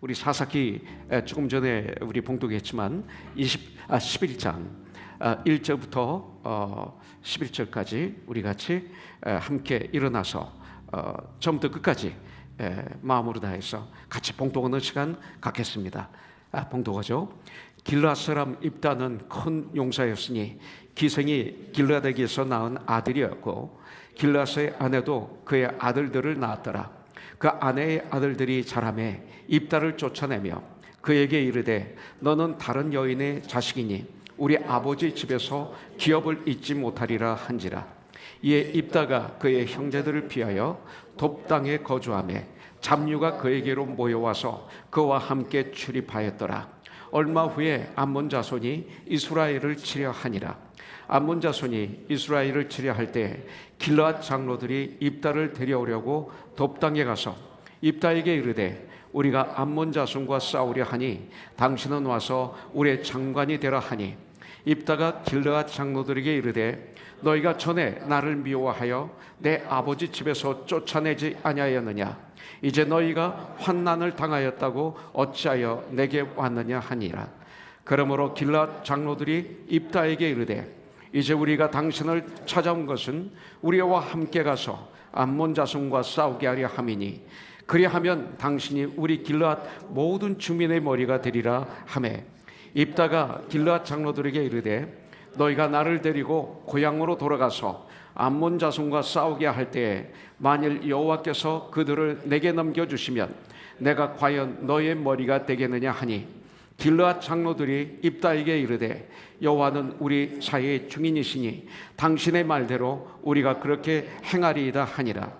우리 사사기 조금 전에 우리 봉독했지만 11장 1절부터 11절까지 우리 같이 함께 일어나서 처음부터 끝까지 마음으로 다해서 같이 봉독하는 시간 갖겠습니다. 봉독하죠. 길르앗 사람 입다는 큰 용사였으니 기생이 길르앗에게서 낳은 아들이었고 길르앗의 아내도 그의 아들들을 낳았더라. 그 아내의 아들들이 자라매 입다를 쫓아내며 그에게 이르되 너는 다른 여인의 자식이니 우리 아버지 집에서 기업을 잊지 못하리라 한지라. 이에 입다가 그의 형제들을 피하여 돕당에 거주하며 잡류가 그에게로 모여와서 그와 함께 출입하였더라. 얼마 후에 암몬 자손이 이스라엘을 치려 하니라. 암몬 자손이 이스라엘을 치려 할 때 길르앗 장로들이 입다를 데려오려고 돕당에 가서 입다에게 이르되 우리가 암몬 자손과 싸우려 하니 당신은 와서 우리의 장관이 되라 하니 입다가 길르앗 장로들에게 이르되 너희가 전에 나를 미워하여 내 아버지 집에서 쫓아내지 아니하였느냐? 이제 너희가 환난을 당하였다고 어찌하여 내게 왔느냐 하니라. 그러므로 길르앗 장로들이 입다에게 이르되 이제 우리가 당신을 찾아온 것은 우리와 함께 가서 암몬 자손과 싸우게 하려 함이니 그리하면 당신이 우리 길르앗 모든 주민의 머리가 되리라 하매 입다가 길르앗 장로들에게 이르되 너희가 나를 데리고 고향으로 돌아가서 암몬 자손과 싸우게 할 때에 만일 여호와께서 그들을 내게 넘겨주시면 내가 과연 너의 머리가 되겠느냐 하니 길르앗 장로들이 입다에게 이르되 여호와는 우리 사이의 중인이시니 당신의 말대로 우리가 그렇게 행하리이다 하니라.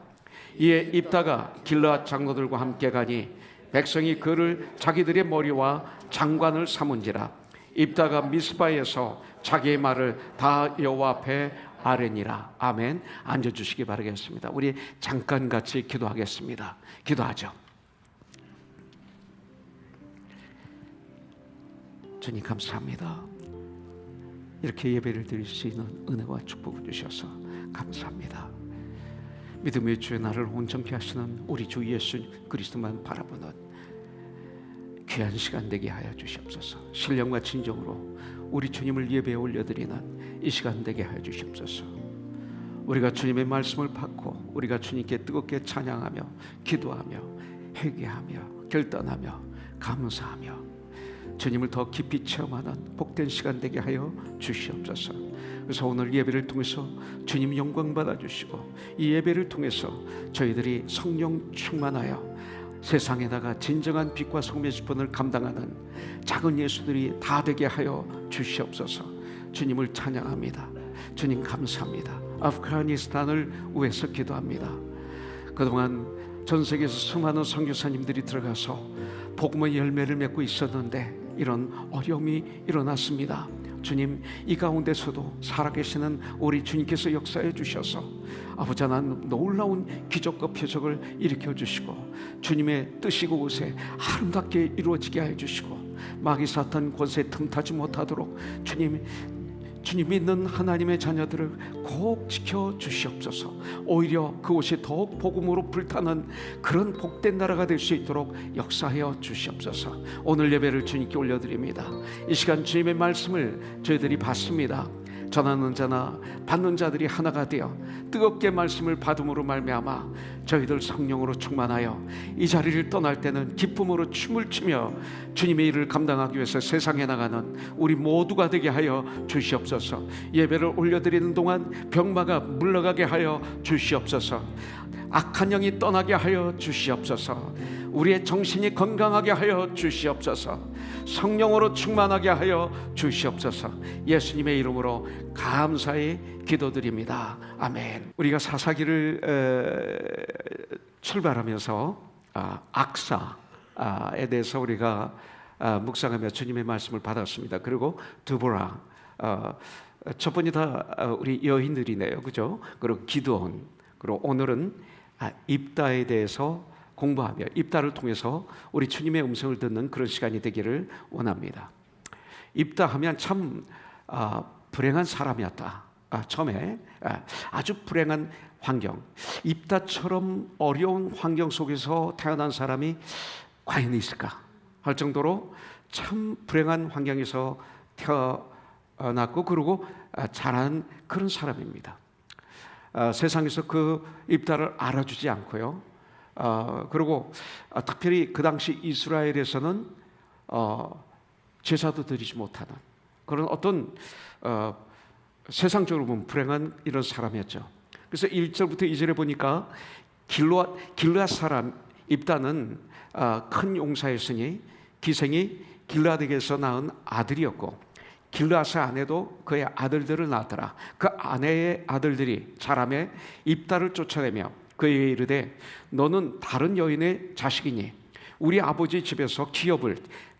이에 입다가 길르앗 장로들과 함께 가니 백성이 그를 자기들의 머리와 장관을 삼은지라. 입다가 미스바에서 자기의 말을 다 여호와 앞에 아뢰니라. 아멘. 앉아주시기 바라겠습니다. 우리 잠깐 같이 기도하겠습니다. 기도하죠. 주님 감사합니다. 이렇게 예배를 드릴 수 있는 은혜와 축복을 주셔서 감사합니다. 믿음의 주의 나를 온전케 하시는 우리 주 예수 그리스도만 바라보는 귀한 시간 되게 하여 주시옵소서. 신령과 진정으로 우리 주님을 예배에 올려드리는 이 시간 되게 하여 주시옵소서. 우리가 주님의 말씀을 받고 우리가 주님께 뜨겁게 찬양하며 기도하며 회개하며 결단하며 감사하며 주님을 더 깊이 체험하는 복된 시간 되게 하여 주시옵소서. 그래서 오늘 예배를 통해서 주님 영광 받아주시고 이 예배를 통해서 저희들이 성령 충만하여 세상에다가 진정한 빛과 소금의 지분을 감당하는 작은 예수들이 다 되게 하여 주시옵소서. 주님을 찬양합니다. 주님 감사합니다. 아프가니스탄을 위해서 기도합니다. 그동안 전 세계에서 수많은 선교사님들이 들어가서 복음의 열매를 맺고 있었는데 이런 어려움이 일어났습니다. 주님, 이 가운데서도 살아계시는 우리 주님께서 역사해 주셔서 아버지 하나님 놀라운 기적과 표적을 일으켜 주시고 주님의 뜻이 그곳에 아름답게 이루어지게 해 주시고 마귀 사탄 권세에 틈타지 못하도록 주님 믿는 하나님의 자녀들을 꼭 지켜 주시옵소서. 오히려 그곳이 더욱 복음으로 불타는 그런 복된 나라가 될 수 있도록 역사하여 주시옵소서. 오늘 예배를 주님께 올려드립니다. 이 시간 주님의 말씀을 저희들이 받습니다. 전하는 자나 받는 자들이 하나가 되어 뜨겁게 말씀을 받음으로 말미암아 저희들 성령으로 충만하여 이 자리를 떠날 때는 기쁨으로 춤을 추며 주님의 일을 감당하기 위해서 세상에 나가는 우리 모두가 되게 하여 주시옵소서. 예배를 올려드리는 동안 병마가 물러가게 하여 주시옵소서. 악한 영이 떠나게 하여 주시옵소서. 우리의 정신이 건강하게 하여 주시옵소서. 성령으로 충만하게 하여 주시옵소서. 예수님의 이름으로 감사히 기도드립니다. 아멘. 우리가 사사기를 출발하면서 악사에 대해서 우리가 묵상하며 주님의 말씀을 받았습니다. 그리고 드보라, 첫 번이 다 우리 여인들이네요, 그죠? 그리고 기드온, 그리고 오늘은 입다에 대해서 공부하며 입다를 통해서 우리 주님의 음성을 듣는 그런 시간이 되기를 원합니다. 입다 하면 참 불행한 사람이었다. 처음에 아주 불행한 환경, 입다처럼 어려운 환경 속에서 태어난 사람이 과연 있을까? 할 정도로 참 불행한 환경에서 태어났고 그리고 자란 그런 사람입니다. 세상에서 그 입다를 알아주지 않고요. 그리고 특별히 그 당시 이스라엘에서는 제사도 드리지 못하는 그런 어떤 세상적으로 보면 불행한 이런 사람이었죠. 그래서 1절부터 2절에 보니까 길르앗 사람 입다는 큰 용사였으니 기생이 길르앗에게서 낳은 아들이었고 길르앗의 아내도 그의 아들들을 낳았더라. 그 아내의 아들들이 자라매 입다를 쫓아내며 그에게 이르되 너는 다른 여인의 자식이니 우리 아버지 집에서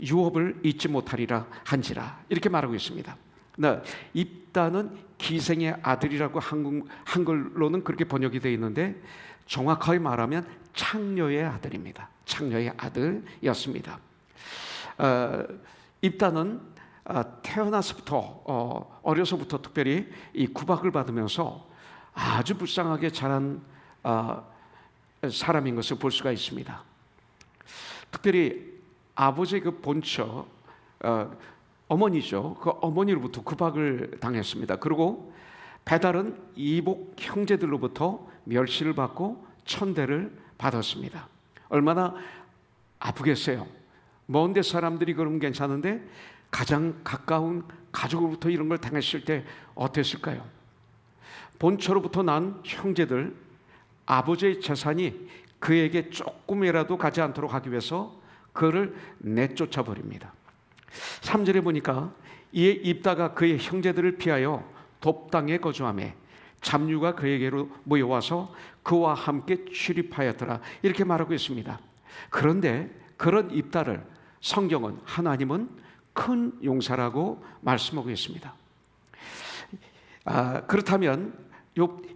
유업을 잊지 못하리라 한지라. 이렇게 말하고 있습니다. 입다는 기생의 아들이라고 한글로는 그렇게 번역이 되어 있는데 정확하게 말하면 창녀의 아들입니다. 창녀의 아들이었습니다. 입다는 태어나서부터 어려서부터 특별히 이 구박을 받으면서 아주 불쌍하게 자란 사람인 것을 볼 수가 있습니다. 특별히 아버지의 그 본처 어머니죠. 그 어머니로부터 구박을 당했습니다. 그리고 배달은 이복 형제들로부터 멸시를 받고 천대를 받았습니다. 얼마나 아프겠어요. 먼 데 사람들이 그러면 괜찮은데 가장 가까운 가족으로부터 이런 걸 당했을 때 어땠을까요? 본처로부터 난 형제들, 아버지의 재산이 그에게 조금이라도 가지 않도록 하기 위해서 그를 내쫓아 버립니다. 3절에 보니까 이에 입다가 그의 형제들을 피하여 돕당에 거주하며 잡류가 그에게로 모여와서 그와 함께 출입하였더라. 이렇게 말하고 있습니다. 그런데 그런 입다를 성경은 하나님은 큰 용사라고 말씀하고 있습니다. 그렇다면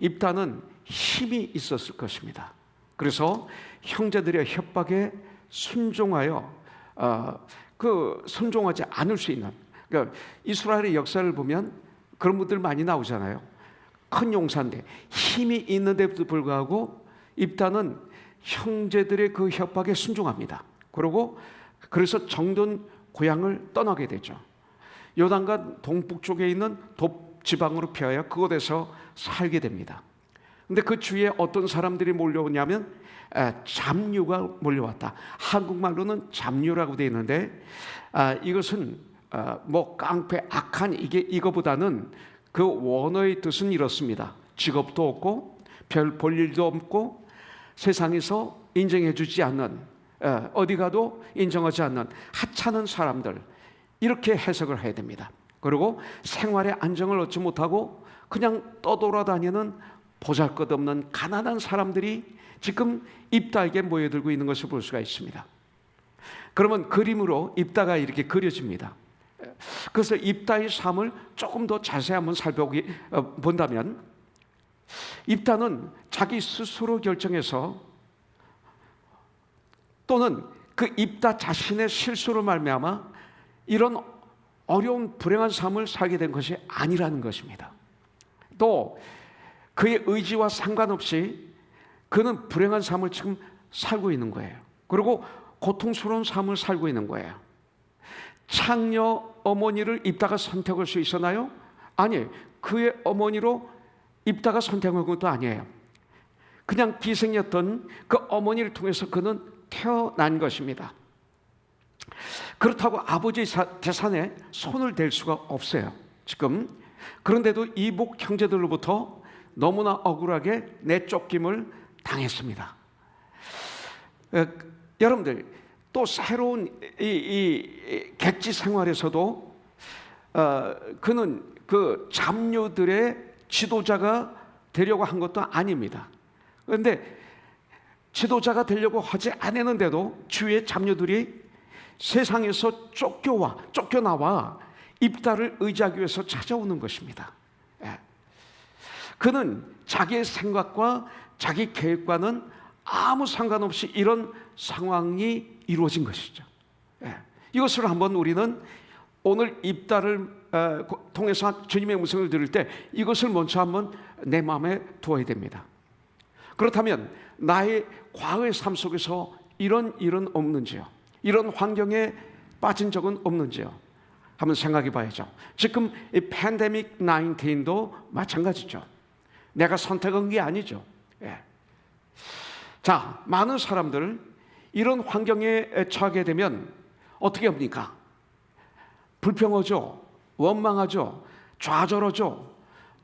입다는 힘이 있었을 것입니다. 그래서 형제들의 협박에 순종하여 순종하지 않을 수 있는, 그러니까 이스라엘의 역사를 보면 그런 분들 많이 나오잖아요. 큰 용사인데 힘이 있는데도 불구하고 입다는 형제들의 그 협박에 순종합니다. 그래서 정든 고향을 떠나게 되죠. 요단강 동북쪽에 있는 돕 지방으로 피하여 그곳에서 살게 됩니다. 근데 그 주위에 어떤 사람들이 몰려오냐면 잡류가 몰려왔다. 한국말로는 잡류라고 되어 있는데 이것은 뭐 깡패, 악한 이거보다는 그 원어의 뜻은 이렇습니다. 직업도 없고 별 볼 일도 없고 세상에서 인정해주지 않는, 어디 가도 인정하지 않는 하찮은 사람들, 이렇게 해석을 해야 됩니다. 그리고 생활의 안정을 얻지 못하고 그냥 떠돌아다니는 보잘것없는 가난한 사람들이 지금 입다에게 모여들고 있는 것을 볼 수가 있습니다. 그러면 그림으로 입다가 이렇게 그려집니다. 그래서 입다의 삶을 조금 더 자세히 한번 본다면 입다는 자기 스스로 결정해서 또는 그 입다 자신의 실수로 말미암아 이런 어려운 불행한 삶을 살게 된 것이 아니라는 것입니다. 또 그의 의지와 상관없이 그는 불행한 삶을 지금 살고 있는 거예요. 그리고 고통스러운 삶을 살고 있는 거예요. 창녀 어머니를 입다가 선택할 수 있었나요? 아니, 그의 어머니로 입다가 선택한 것도 아니에요. 그냥 기생이었던 그 어머니를 통해서 그는 태어난 것입니다. 그렇다고 아버지의 재산에 손을 댈 수가 없어요. 지금 그런데도 이복 형제들로부터 너무나 억울하게 내쫓김을 당했습니다. 여러분들 또 새로운 이 객지 생활에서도 그는 그 잡류들의 지도자가 되려고 한 것도 아닙니다. 그런데 지도자가 되려고 하지 않았는데도 주위의 잡류들이 세상에서 쫓겨나와 입다를 의지하기 위해서 찾아오는 것입니다. 그는 자기의 생각과 자기 계획과는 아무 상관없이 이런 상황이 이루어진 것이죠. 이것을 한번 우리는 오늘 입다를 통해서 주님의 음성을 들을 때 이것을 먼저 한번 내 마음에 두어야 됩니다. 그렇다면 나의 과거의 삶 속에서 이런 일은 없는지요? 이런 환경에 빠진 적은 없는지요? 한번 생각해 봐야죠. 지금 이 팬데믹 19도 마찬가지죠. 내가 선택한 게 아니죠. 예. 자, 많은 사람들 이런 환경에 처하게 되면 어떻게 합니까? 불평하죠. 원망하죠. 좌절하죠.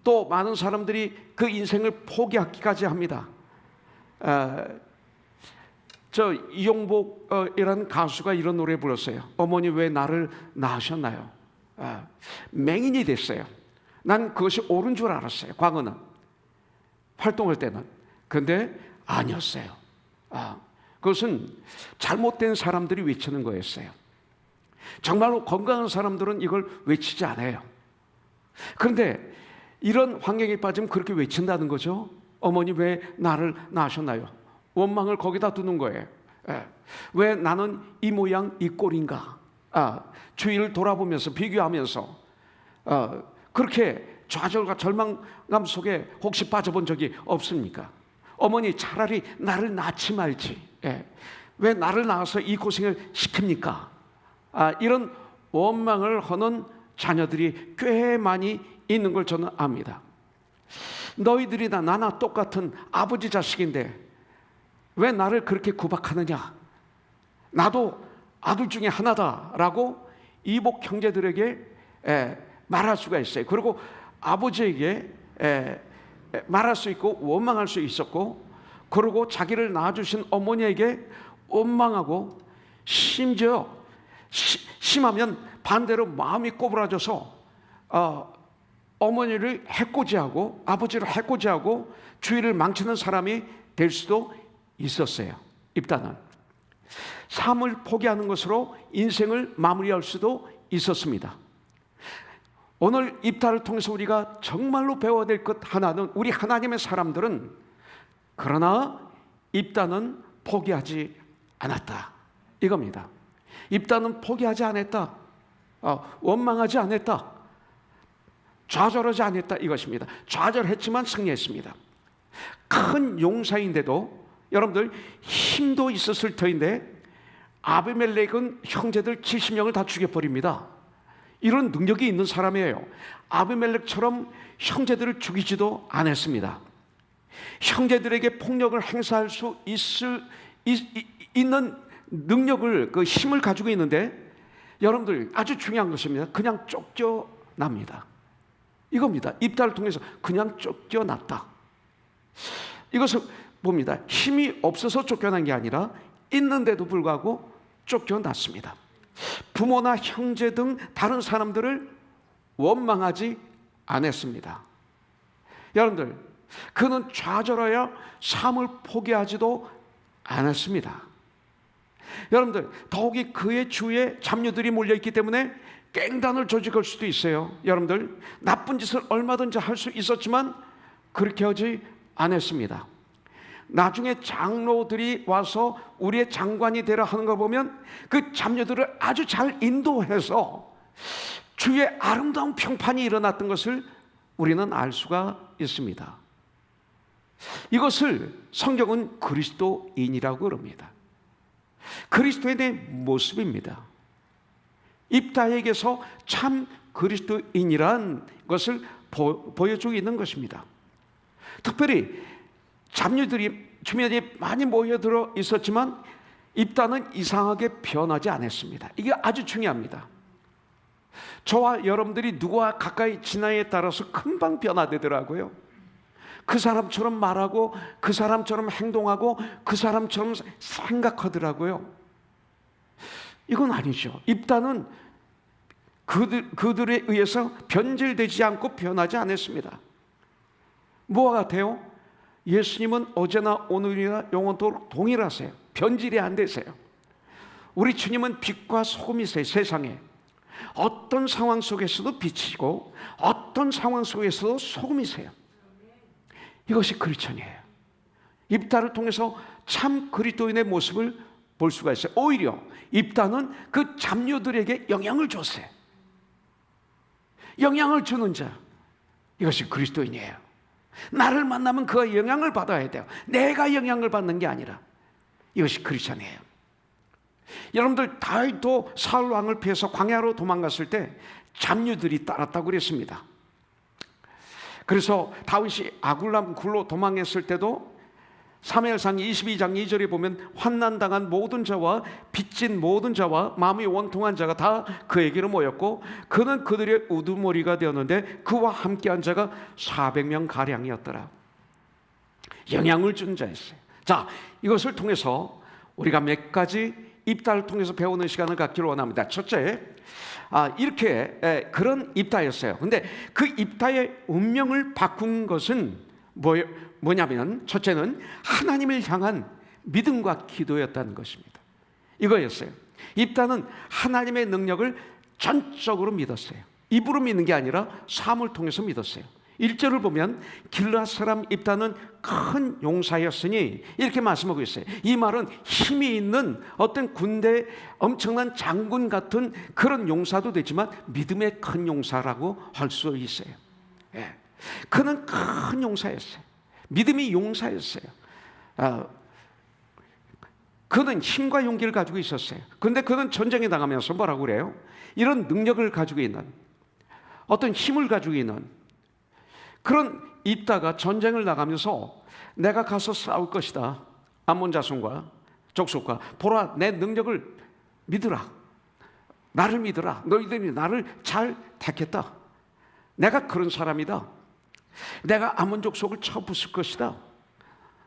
또 많은 사람들이 그 인생을 포기하기까지 합니다. 저 이용복이라는 가수가 이런 노래 불렀어요. 어머니 왜 나를 낳으셨나요? 맹인이 됐어요. 난 그것이 옳은 줄 알았어요. 과거는 활동할 때는. 근데 아니었어요. 그것은 잘못된 사람들이 외치는 거였어요. 정말로 건강한 사람들은 이걸 외치지 않아요. 그런데 이런 환경에 빠지면 그렇게 외친다는 거죠. 어머니 왜 나를 낳으셨나요? 원망을 거기다 두는 거예요. 왜 나는 이 모양 이 꼴인가? 주위를 돌아보면서 비교하면서 그렇게 좌절과 절망감 속에 혹시 빠져본 적이 없습니까? 어머니 차라리 나를 낳지 말지. 왜 나를 낳아서 이 고생을 시킵니까? 이런 원망을 하는 자녀들이 꽤 많이 있는 걸 저는 압니다. 너희들이나 나나 똑같은 아버지 자식인데 왜 나를 그렇게 구박하느냐? 나도 아들 중에 하나다라고 이복 형제들에게 말할 수가 있어요. 그리고 아버지에게 말할 수 있고 원망할 수 있었고, 그리고 자기를 낳아주신 어머니에게 원망하고, 심지어 심하면 반대로 마음이 꼬부라져서 어머니를 해코지하고 아버지를 해코지하고 주위를 망치는 사람이 될 수도 있었어요. 입단은 삶을 포기하는 것으로 인생을 마무리할 수도 있었습니다. 오늘 입단을 통해서 우리가 정말로 배워야 될 것 하나는, 우리 하나님의 사람들은 그러나 입단은 포기하지 않았다, 이겁니다. 입단은 포기하지 않았다, 원망하지 않았다, 좌절하지 않았다, 이것입니다. 좌절했지만 승리했습니다. 큰 용사인데도 여러분들 힘도 있었을 터인데 아비멜렉은 형제들 70명을 다 죽여버립니다. 이런 능력이 있는 사람이에요. 아비멜렉처럼 형제들을 죽이지도 않았습니다. 형제들에게 폭력을 행사할 수 있는 능력을, 그 힘을 가지고 있는데, 여러분들 아주 중요한 것입니다. 그냥 쫓겨납니다. 이겁니다. 입단을 통해서 그냥 쫓겨났다. 이것을 봅니다. 힘이 없어서 쫓겨난 게 아니라 있는데도 불구하고 쫓겨났습니다. 부모나 형제 등 다른 사람들을 원망하지 않았습니다. 여러분들, 그는 좌절하여 삶을 포기하지도 않았습니다. 여러분들, 더욱이 그의 주위에 잡녀들이 몰려있기 때문에 깽단을 조직할 수도 있어요. 여러분들, 나쁜 짓을 얼마든지 할 수 있었지만 그렇게 하지 않았습니다. 나중에 장로들이 와서 우리의 장관이 되라 하는 걸 보면 그 잡녀들을 아주 잘 인도해서 주의 아름다운 평판이 일어났던 것을 우리는 알 수가 있습니다. 이것을 성경은 그리스도인이라고 그럽니다. 그리스도인의 모습입니다. 입다에게서 참 그리스도인이란 것을 보여주고 있는 것입니다. 특별히 잡녀들이 주변에 많이 모여들어 있었지만 입다는 이상하게 변하지 않았습니다. 이게 아주 중요합니다. 저와 여러분들이 누구와 가까이 지나에 따라서 금방 변화되더라고요. 그 사람처럼 말하고, 그 사람처럼 행동하고, 그 사람처럼 생각하더라고요. 이건 아니죠. 입다는 그들에 의해서 변질되지 않고 변하지 않았습니다. 뭐와 같아요? 예수님은 어제나 오늘이나 영원토록 동일하세요. 변질이 안 되세요. 우리 주님은 빛과 소금이세요. 세상에 어떤 상황 속에서도 빛이고 어떤 상황 속에서도 소금이세요. 이것이 크리스천이에요. 입다를 통해서 참 그리스도인의 모습을 볼 수가 있어요. 오히려 입다는 그 잡녀들에게 영향을 줬어요. 영향을 주는 자, 이것이 그리스도인이에요. 나를 만나면 그 영향을 받아야 돼요. 내가 영향을 받는 게 아니라. 이것이 크리스천이에요. 여러분들 다윗도 사울 왕을 피해서 광야로 도망갔을 때 잡류들이 따랐다고 그랬습니다. 그래서 다윗이 아굴람 굴로 도망했을 때도 사무엘상 22장 2절에 보면 환난당한 모든 자와 빚진 모든 자와 마음이 원통한 자가 다 그에게로 모였고 그는 그들의 우두머리가 되었는데 그와 함께한 자가 400명 가량이었더라. 영향을 준 자였어요. 자, 이것을 통해서 우리가 몇 가지 입다를 통해서 배우는 시간을 갖기를 원합니다. 첫째, 이렇게 그런 입다였어요. 근데 그 입다의 운명을 바꾼 것은 뭐냐면 첫째는 하나님을 향한 믿음과 기도였다는 것입니다. 이거였어요. 입다는 하나님의 능력을 전적으로 믿었어요. 입으로 믿는 게 아니라 삶을 통해서 믿었어요. 1절을 보면 길르앗 사람 입다는 큰 용사였으니 이렇게 말씀하고 있어요. 이 말은 힘이 있는 어떤 군대 엄청난 장군 같은 그런 용사도 되지만 믿음의 큰 용사라고 할 수 있어요. 예. 그는 큰 용사였어요. 믿음이 용사였어요. 그는 힘과 용기를 가지고 있었어요. 그런데 그는 전쟁에 나가면서 뭐라고 그래요? 이런 능력을 가지고 있는 어떤 힘을 가지고 있는 그런 입다가 전쟁을 나가면서 내가 가서 싸울 것이다. 암몬 자손과 족속과 보라, 내 능력을 믿으라. 나를 믿으라. 너희들이 나를 잘 택했다. 내가 그런 사람이다. 내가 암몬 족속을 쳐부술 것이다.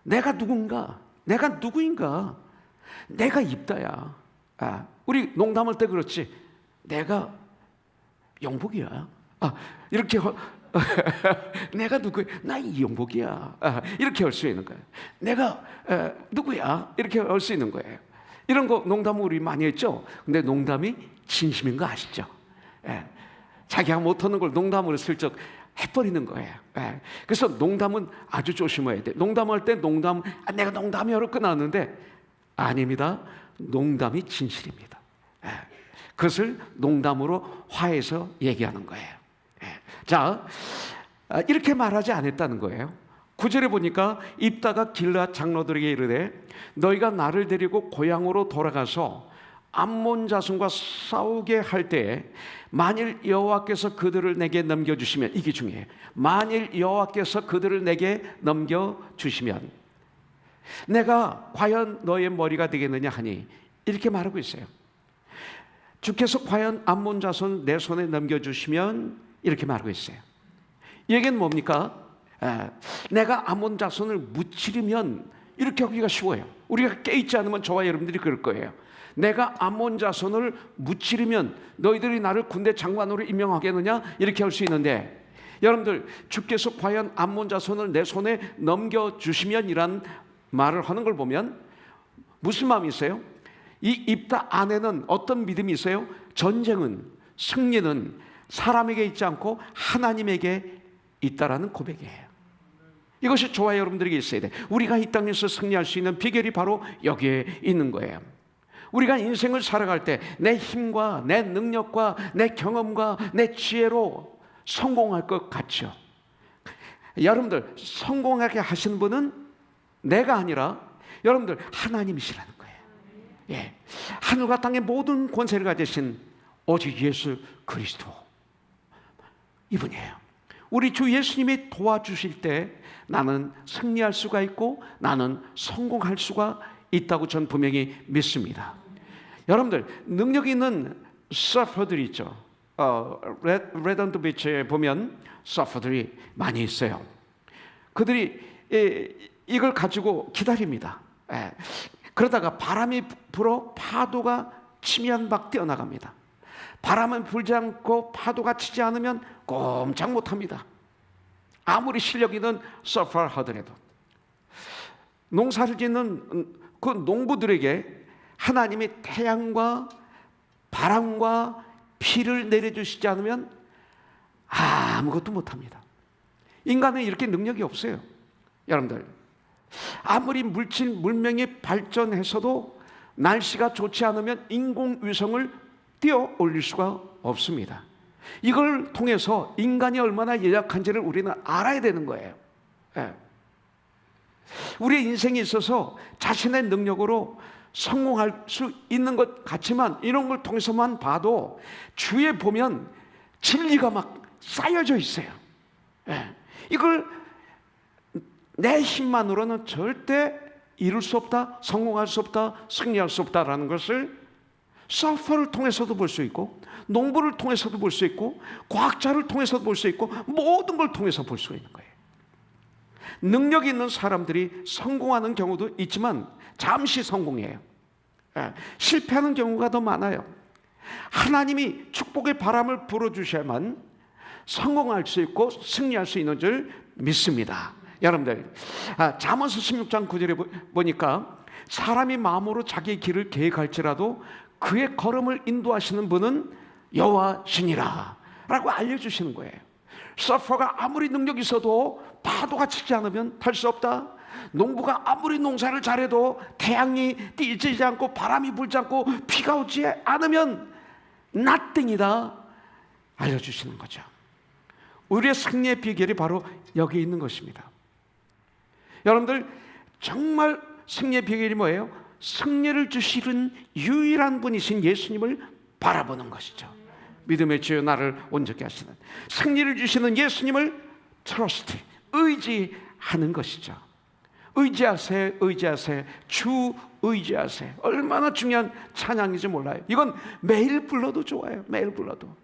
내가 누군가? 내가 누구인가? 내가 입다야. 우리 농담할 때 그렇지. 내가 영복이야. 이렇게 내가 누구야? 나 이영복이야. 이렇게 할 수 있는 거예요. 내가 누구야? 이렇게 할 수 있는 거예요. 이런 거 농담을 우리 많이 했죠. 근데 농담이 진심인 거 아시죠? 자기가 못하는 걸 농담으로 슬쩍 해버리는 거예요. 그래서 농담은 아주 조심해야 돼. 농담할 때 내가 농담이야로 끝났는데 아닙니다. 농담이 진실입니다. 그것을 농담으로 화해서 얘기하는 거예요. 자, 이렇게 말하지 않았다는 거예요. 9절에 보니까 입다가 길르앗 장로들에게 이르되 너희가 나를 데리고 고향으로 돌아가서 암몬 자손과 싸우게 할 때에 만일 여호와께서 그들을 내게 넘겨주시면, 이게 중요해요. 만일 여호와께서 그들을 내게 넘겨주시면 내가 과연 너의 머리가 되겠느냐 하니 이렇게 말하고 있어요. 주께서 과연 암몬 자손 내 손에 넘겨주시면 이렇게 말하고 있어요. 이 얘기는 뭡니까? 내가 암몬 자손을 무찌르면 이렇게 하기가 쉬워요. 우리가 깨있지 않으면 저와 여러분들이 그럴 거예요. 내가 암몬 자손을 무찌르면 너희들이 나를 군대 장관으로 임명하겠느냐? 이렇게 할 수 있는데 여러분들, 주께서 과연 암몬 자손을 내 손에 넘겨주시면 이란 말을 하는 걸 보면 무슨 마음이 있어요? 이 입다 안에는 어떤 믿음이 있어요? 전쟁은, 승리는 사람에게 있지 않고 하나님에게 있다라는 고백이에요. 이것이 저와 여러분들에게 있어야 돼. 우리가 이 땅에서 승리할 수 있는 비결이 바로 여기에 있는 거예요. 우리가 인생을 살아갈 때 내 힘과 내 능력과 내 경험과 내 지혜로 성공할 것 같죠. 여러분들, 성공하게 하신 분은 내가 아니라 여러분들 하나님이시라는 거예요. 예. 하늘과 땅의 모든 권세를 가지신 오직 예수 그리스도, 이분이에요. 우리 주 예수님이 도와주실 때 나는 승리할 수가 있고 나는 성공할 수가 있다고 전 분명히 믿습니다. 여러분들, 능력 있는 서퍼들이 있죠. 레던드 비치에 보면 서퍼들이 많이 있어요. 그들이 이걸 가지고 기다립니다. 그러다가 바람이 불어 파도가 치면 막 뛰어나갑니다. 바람은 불지 않고 파도가 치지 않으면 꼼짝 못합니다. 아무리 실력 있는 서퍼를 하더라도. 농사를 짓는 그 농부들에게 하나님이 태양과 바람과 비를 내려주시지 않으면 아무것도 못합니다. 인간은 이렇게 능력이 없어요. 여러분들, 아무리 문명이 발전해서도 날씨가 좋지 않으면 인공위성을 띄어 올릴 수가 없습니다. 이걸 통해서 인간이 얼마나 연약한지를 우리는 알아야 되는 거예요. 우리의 인생에 있어서 자신의 능력으로 성공할 수 있는 것 같지만 이런 걸 통해서만 봐도 주위에 보면 진리가 막 쌓여져 있어요. 이걸 내 힘만으로는 절대 이룰 수 없다, 성공할 수 없다, 승리할 수 없다라는 것을 서퍼를 통해서도 볼 수 있고, 농부를 통해서도 볼 수 있고, 과학자를 통해서도 볼 수 있고, 모든 걸 통해서 볼 수 있는 거예요. 능력 있는 사람들이 성공하는 경우도 있지만 잠시 성공해요. 실패하는 경우가 더 많아요. 하나님이 축복의 바람을 불어주셔야만 성공할 수 있고 승리할 수 있는 줄 믿습니다. 여러분들, 잠언서 16장 9절에 보니까 사람이 마음으로 자기의 길을 계획할지라도 그의 걸음을 인도하시는 분은 여호와시니라 라고 알려주시는 거예요. 서퍼가 아무리 능력이 있어도 파도가 치지 않으면 탈 수 없다. 농부가 아무리 농사를 잘해도 태양이 띄지 않고 바람이 불지 않고 비가 오지 않으면 nothing이다 알려주시는 거죠. 우리의 승리의 비결이 바로 여기 있는 것입니다. 여러분들, 정말 승리의 비결이 뭐예요? 승리를 주시는 유일한 분이신 예수님을 바라보는 것이죠. 믿음의 주여 나를 온전케 하시는, 승리를 주시는 예수님을 트러스트, 의지하는 것이죠. 의지하세, 의지하세, 주 의지하세. 얼마나 중요한 찬양인지 몰라요. 이건 매일 불러도 좋아요. 매일 불러도.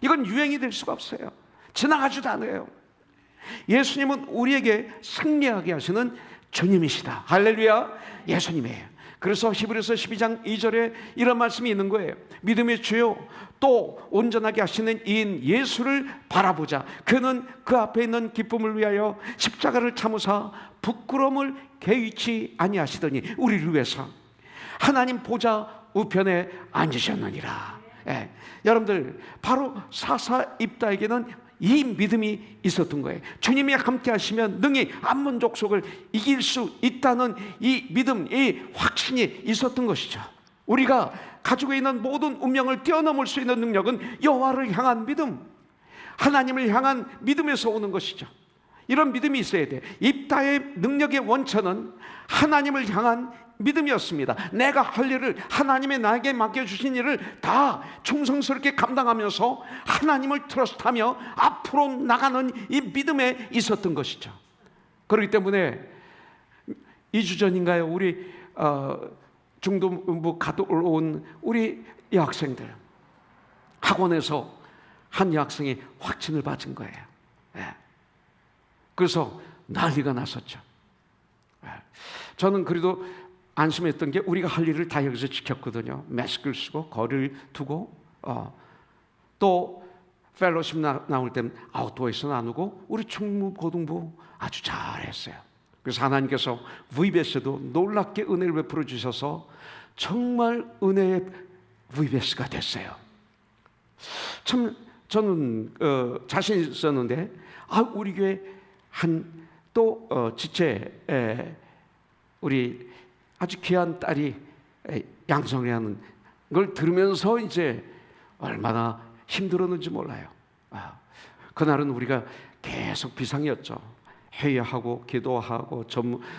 이건 유행이 될 수가 없어요. 지나가지도 않아요. 예수님은 우리에게 승리하게 하시는 주님이시다. 할렐루야. 예수님이에요. 그래서 히브리서 12장 2절에 이런 말씀이 있는 거예요. 믿음의 주요 또 온전하게 하시는 이인 예수를 바라보자. 그는 그 앞에 있는 기쁨을 위하여 십자가를 참으사 부끄러움을 개의치 아니하시더니 우리를 위해서 하나님 보좌 우편에 앉으셨느니라. 여러분들, 바로 사사입다에게는 이 믿음이 있었던 거예요. 주님이 함께 하시면 능히 암몬 족속을 이길 수 있다는 이 믿음, 이 확신이 있었던 것이죠. 우리가 가지고 있는 모든 운명을 뛰어넘을 수 있는 능력은 여호와를 향한 믿음, 하나님을 향한 믿음에서 오는 것이죠. 이런 믿음이 있어야 돼. 입다의 능력의 원천은 하나님을 향한 믿음이었습니다. 내가 할 일을, 하나님의 나에게 맡겨주신 일을 다 충성스럽게 감당하면서 하나님을 트러스트하며 앞으로 나가는 이 믿음에 있었던 것이죠. 그렇기 때문에 2주 전인가요? 우리 중도부 갔다 온 우리 여학생들, 학원에서 한 여학생이 확진을 받은 거예요. 그래서 난리가 났었죠. 저는 그래도 안심했던 게 우리가 할 일을 다 여기서 지켰거든요. 마스크를 쓰고 거리를 두고, 또 펠로십 나올 때는 아웃도어에서 나누고, 우리 충무 고등부 아주 잘했어요. 그래서 하나님께서 VBS도 놀랍게 은혜를 베풀어 주셔서 정말 은혜의 VBS가 됐어요. 참 저는 자신 있었는데, 우리 교회 한 또 지체 우리 아주 귀한 딸이 양성을 하는 걸 들으면서 이제 얼마나 힘들었는지 몰라요. 그날은 우리가 계속 비상이었죠. 회의하고 기도하고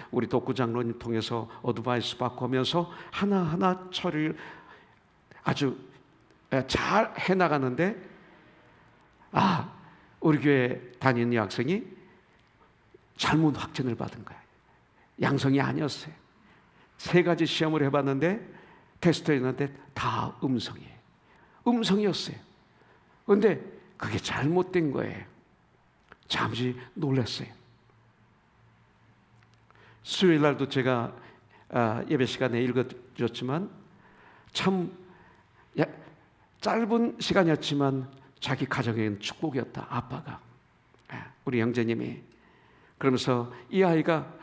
우리 독구장로님 통해서 어드바이스 받고 하면서 하나하나 처리를 아주 잘 해나가는데, 우리 교회 다니는 여학생이 잘못 확진을 받은 거예요. 양성이 아니었어요. 3가지 시험을 해봤는데 테스트 했는데 다 음성이에요. 음성이었어요. 그런데 그게 잘못된 거예요. 잠시 놀랐어요. 수요일 날도 제가 예배 시간에 읽어줬지만 참 짧은 시간이었지만 자기 가정에는 축복이었다. 아빠가, 우리 형제님이. 그러면서 이 아이가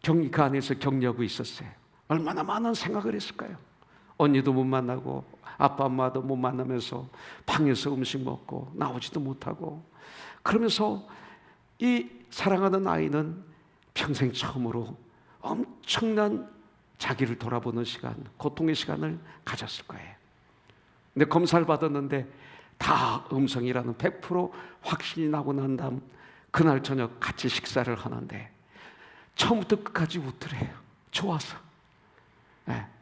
그 안에서 격려하고 있었어요. 얼마나 많은 생각을 했을까요? 언니도 못 만나고 아빠 엄마도 못 만나면서 방에서 음식 먹고 나오지도 못하고, 그러면서 이 사랑하는 아이는 평생 처음으로 엄청난 자기를 돌아보는 시간, 고통의 시간을 가졌을 거예요. 근데 검사를 받았는데 다 음성이라는 100% 확신이 나고 난 다음 그날 저녁 같이 식사를 하는데 처음부터 끝까지 웃더래요. 좋아서.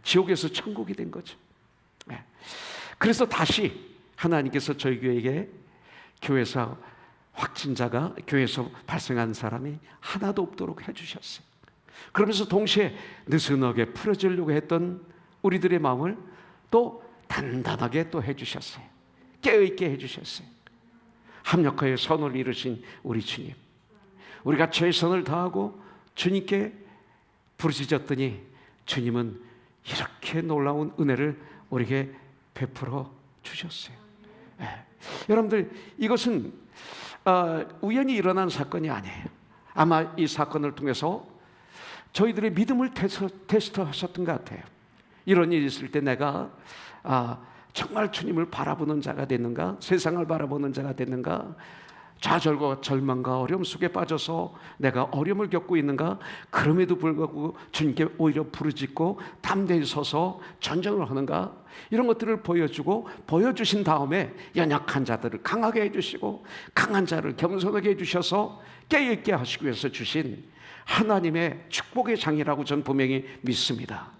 지옥에서 천국이 된 거죠. 그래서 다시 하나님께서 저희 교회에게 교회에서 확진자가 교회에서 발생한 사람이 하나도 없도록 해주셨어요. 그러면서 동시에 느슨하게 풀어주려고 했던 우리들의 마음을 또 단단하게 또 해주셨어요. 깨어있게 해주셨어요. 합력하여 선을 이루신 우리 주님, 우리가 최선을 다하고 주님께 부르짖었더니 주님은 이렇게 놀라운 은혜를 우리에게 베풀어 주셨어요. 여러분들, 이것은 우연히 일어난 사건이 아니에요. 아마 이 사건을 통해서 저희들의 믿음을 테스트하셨던 것 같아요. 이런 일이 있을 때 내가 정말 주님을 바라보는 자가 됐는가, 세상을 바라보는 자가 됐는가, 좌절과 절망과 어려움 속에 빠져서 내가 어려움을 겪고 있는가, 그럼에도 불구하고 주님께 오히려 부르짖고 담대히 서서 전쟁을 하는가, 이런 것들을 보여주신 다음에 연약한 자들을 강하게 해주시고 강한 자를 겸손하게 해주셔서 깨어있게 하시기 위해서 주신 하나님의 축복의 장이라고 저는 분명히 믿습니다.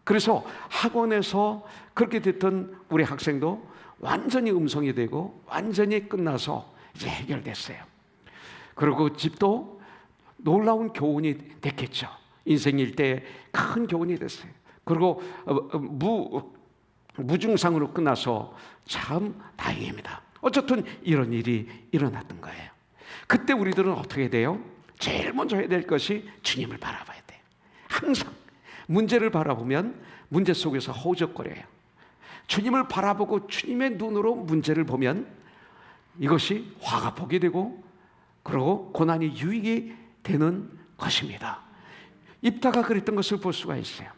그래서 학원에서 그렇게 됐던 우리 학생도 완전히 음성이 되고 완전히 끝나서 이제 해결됐어요. 그리고 집도 놀라운 교훈이 됐겠죠. 인생 일대에 큰 교훈이 됐어요. 그리고 무증상으로 끝나서 참 다행입니다. 어쨌든 이런 일이 일어났던 거예요. 그때 우리들은 어떻게 돼요? 제일 먼저 해야 될 것이 주님을 바라봐야 돼요. 항상 문제를 바라보면 문제 속에서 허우적거려요. 주님을 바라보고 주님의 눈으로 문제를 보면 이것이 화가 보게 되고, 그리고 고난이 유익이 되는 것입니다. 입다가 그랬던 것을 볼 수가 있어요.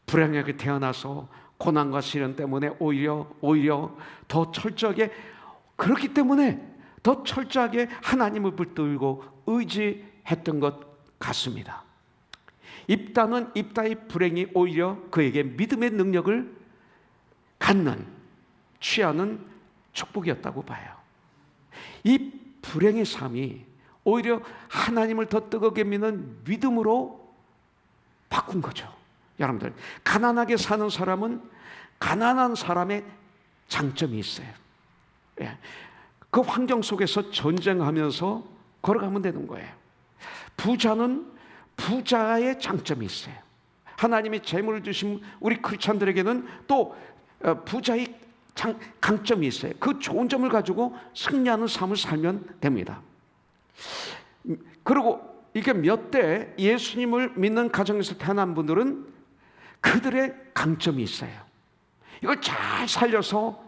불행하게 태어나서 고난과 시련 때문에 오히려 더 철저하게, 그렇기 때문에 더 철저하게 하나님을 붙들고 의지했던 것 같습니다. 입다는 입다의 불행이 오히려 그에게 믿음의 능력을 취하는 축복이었다고 봐요. 이 불행의 삶이 오히려 하나님을 더 뜨겁게 믿는 믿음으로 바꾼 거죠. 여러분들, 가난하게 사는 사람은 가난한 사람의 장점이 있어요. 그 환경 속에서 전쟁하면서 걸어가면 되는 거예요. 부자는 부자의 장점이 있어요. 하나님이 재물을 주신 우리 크리스찬들에게는 또 부자의 강점이 있어요. 그 좋은 점을 가지고 승리하는 삶을 살면 됩니다. 그리고 이게 몇 대 예수님을 믿는 가정에서 태어난 분들은 그들의 강점이 있어요. 이걸 잘 살려서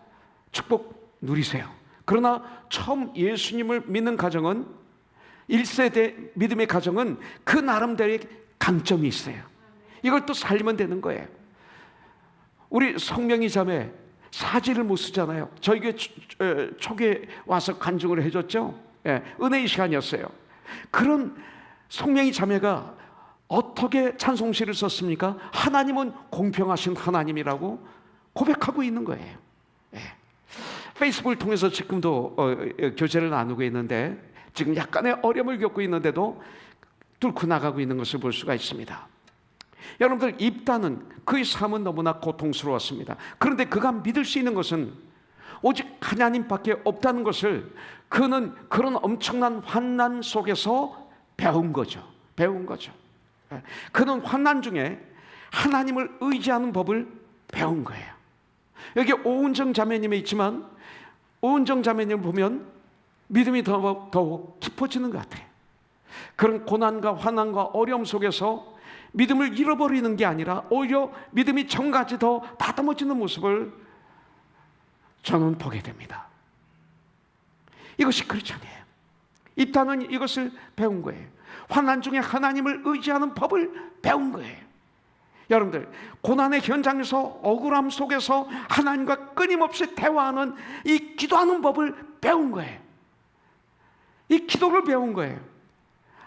축복 누리세요. 그러나 처음 예수님을 믿는 가정은 1세대 믿음의 가정은 그 나름대로의 강점이 있어요. 이걸 또 살리면 되는 거예요. 우리 성명이 자매 사지를 못 쓰잖아요. 저희 교회 초기에 와서 간증을 해줬죠. 은혜의 시간이었어요. 그런 성명이 자매가 어떻게 찬송시를 썼습니까? 하나님은 공평하신 하나님이라고 고백하고 있는 거예요. 페이스북을 통해서 지금도 교제를 나누고 있는데, 지금 약간의 어려움을 겪고 있는데도 뚫고 나가고 있는 것을 볼 수가 있습니다. 여러분들, 입다는 그의 삶은 너무나 고통스러웠습니다. 그런데 그가 믿을 수 있는 것은 오직 하나님밖에 없다는 것을 그는 그런 엄청난 환난 속에서 배운 거죠. 그는 환난 중에 하나님을 의지하는 법을 배운 거예요. 여기 오은정 자매님이 있지만 오은정 자매님을 보면 믿음이 더욱 깊어지는 것 같아요. 그런 고난과 환난과 어려움 속에서 믿음을 잃어버리는 게 아니라 오히려 믿음이 정같이 더 다듬어지는 모습을 저는 보게 됩니다. 이것이 크리스천이에요. 입다는 이것을 배운 거예요. 환난 중에 하나님을 의지하는 법을 배운 거예요. 여러분들, 고난의 현장에서 억울함 속에서 하나님과 끊임없이 대화하는 이 기도하는 법을 배운 거예요. 이 기도를 배운 거예요.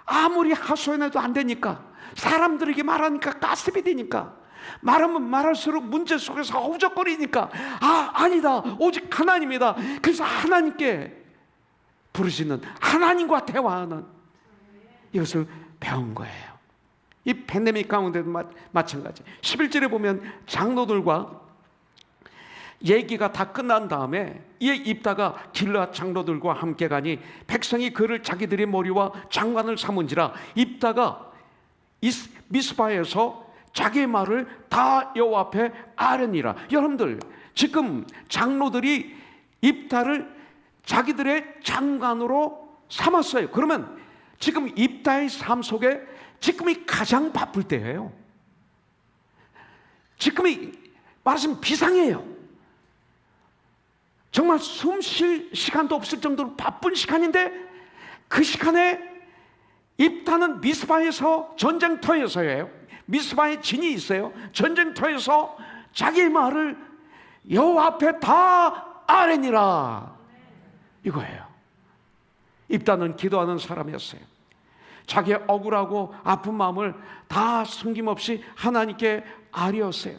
아무리 하소연해도 안 되니까, 사람들에게 말하니까 가슴이 되니까, 말하면 말할수록 문제 속에서 허우적거리니까 아니다, 오직 하나님이다. 그래서 하나님께 부르짖는, 하나님과 대화하는 이것을 배운 거예요. 이 팬데믹 가운데도 마찬가지. 11절에 보면 장로들과 얘기가 다 끝난 다음에 이에 입다가 길르앗 장로들과 함께 가니 백성이 그를 자기들의 머리와 장관을 삼은지라 입다가 미스바에서 자기의 말을 다 여호와 앞에 아뢰니라. 여러분들, 지금 장로들이 입다를 자기들의 장관으로 삼았어요. 그러면 지금 입다의 삶 속에 지금이 가장 바쁠 때예요. 지금이 말하자면 비상이에요. 정말 숨 쉴 시간도 없을 정도로 바쁜 시간인데, 그 시간에 입다는 미스바에서 전쟁터에서예요. 미스바에 진이 있어요. 전쟁터에서 자기의 말을 여호와 앞에 다 아뢰니라, 이거예요. 입다는 기도하는 사람이었어요. 자기의 억울하고 아픈 마음을 다 숨김없이 하나님께 아뢰었어요.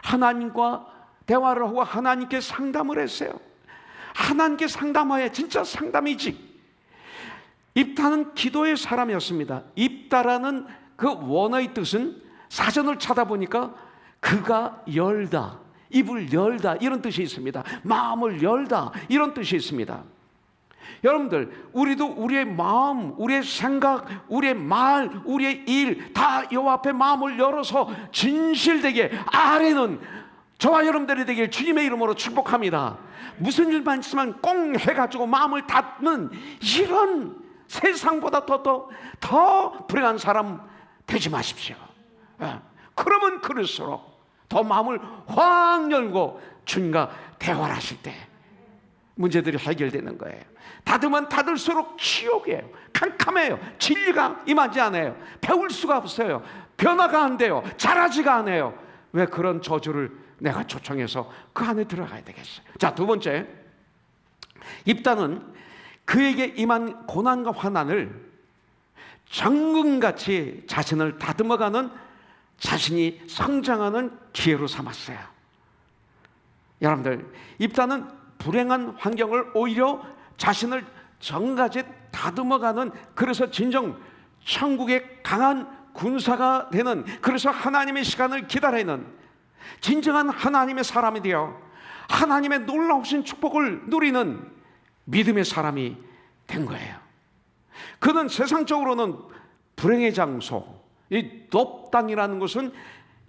하나님과 대화를 하고 하나님께 상담을 했어요. 하나님께 상담하여 진짜 상담이지. 입다는 기도의 사람이었습니다. 입다라는 그 원어의 뜻은 사전을 찾아보니까 그가 열다, 입을 열다, 이런 뜻이 있습니다. 마음을 열다, 이런 뜻이 있습니다. 여러분들, 우리도 우리의 마음, 우리의 생각, 우리의 말, 우리의 일 다 여호와 앞에 마음을 열어서 진실되게 아뢰는 저와 여러분들이 되길 주님의 이름으로 축복합니다. 무슨 일만 있으면 꽁 해가지고 마음을 닫는 이런 세상보다 더 불행한 사람 되지 마십시오. 그러면 그럴수록 더 마음을 확 열고 주님과 대화를 하실 때 문제들이 해결되는 거예요. 닫으면 닫을수록 지옥이에요. 캄캄해요. 진리가 임하지 않아요. 배울 수가 없어요. 변화가 안 돼요. 자라지가 않아요. 왜 그런 저주를 내가 초청해서 그 안에 들어가야 되겠어요. 자, 두 번째, 입다는 그에게 임한 고난과 환난을 정금같이 자신을 다듬어가는, 자신이 성장하는 기회로 삼았어요. 여러분들, 입다는 불행한 환경을 오히려 자신을 정가지 다듬어가는, 그래서 진정 천국의 강한 군사가 되는, 그래서 하나님의 시간을 기다리는 진정한 하나님의 사람이 되어 하나님의 놀라우신 축복을 누리는 믿음의 사람이 된 거예요. 그는 세상적으로는 불행의 장소, 이 돕당이라는 것은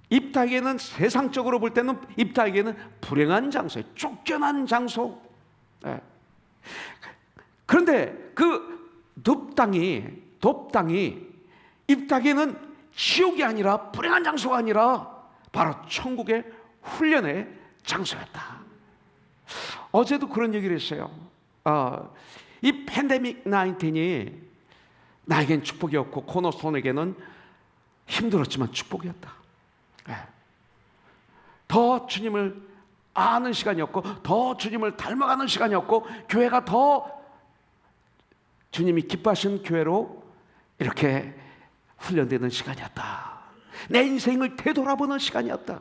입다에게는, 세상적으로 볼 때는 입다에게는 불행한 장소예요. 쫓겨난 장소. 그런데 그 돕당이 입다에게는 지옥이 아니라, 불행한 장소가 아니라 바로 천국의 훈련의 장소였다. 어제도 그런 얘기를 했어요. 이 팬데믹 19이 나에겐 축복이었고 코너스톤에게는 힘들었지만 축복이었다. 더 주님을 아는 시간이었고, 더 주님을 닮아가는 시간이었고, 교회가 더 주님이 기뻐하신 교회로 이렇게 훈련되는 시간이었다. 내 인생을 되돌아보는 시간이었다.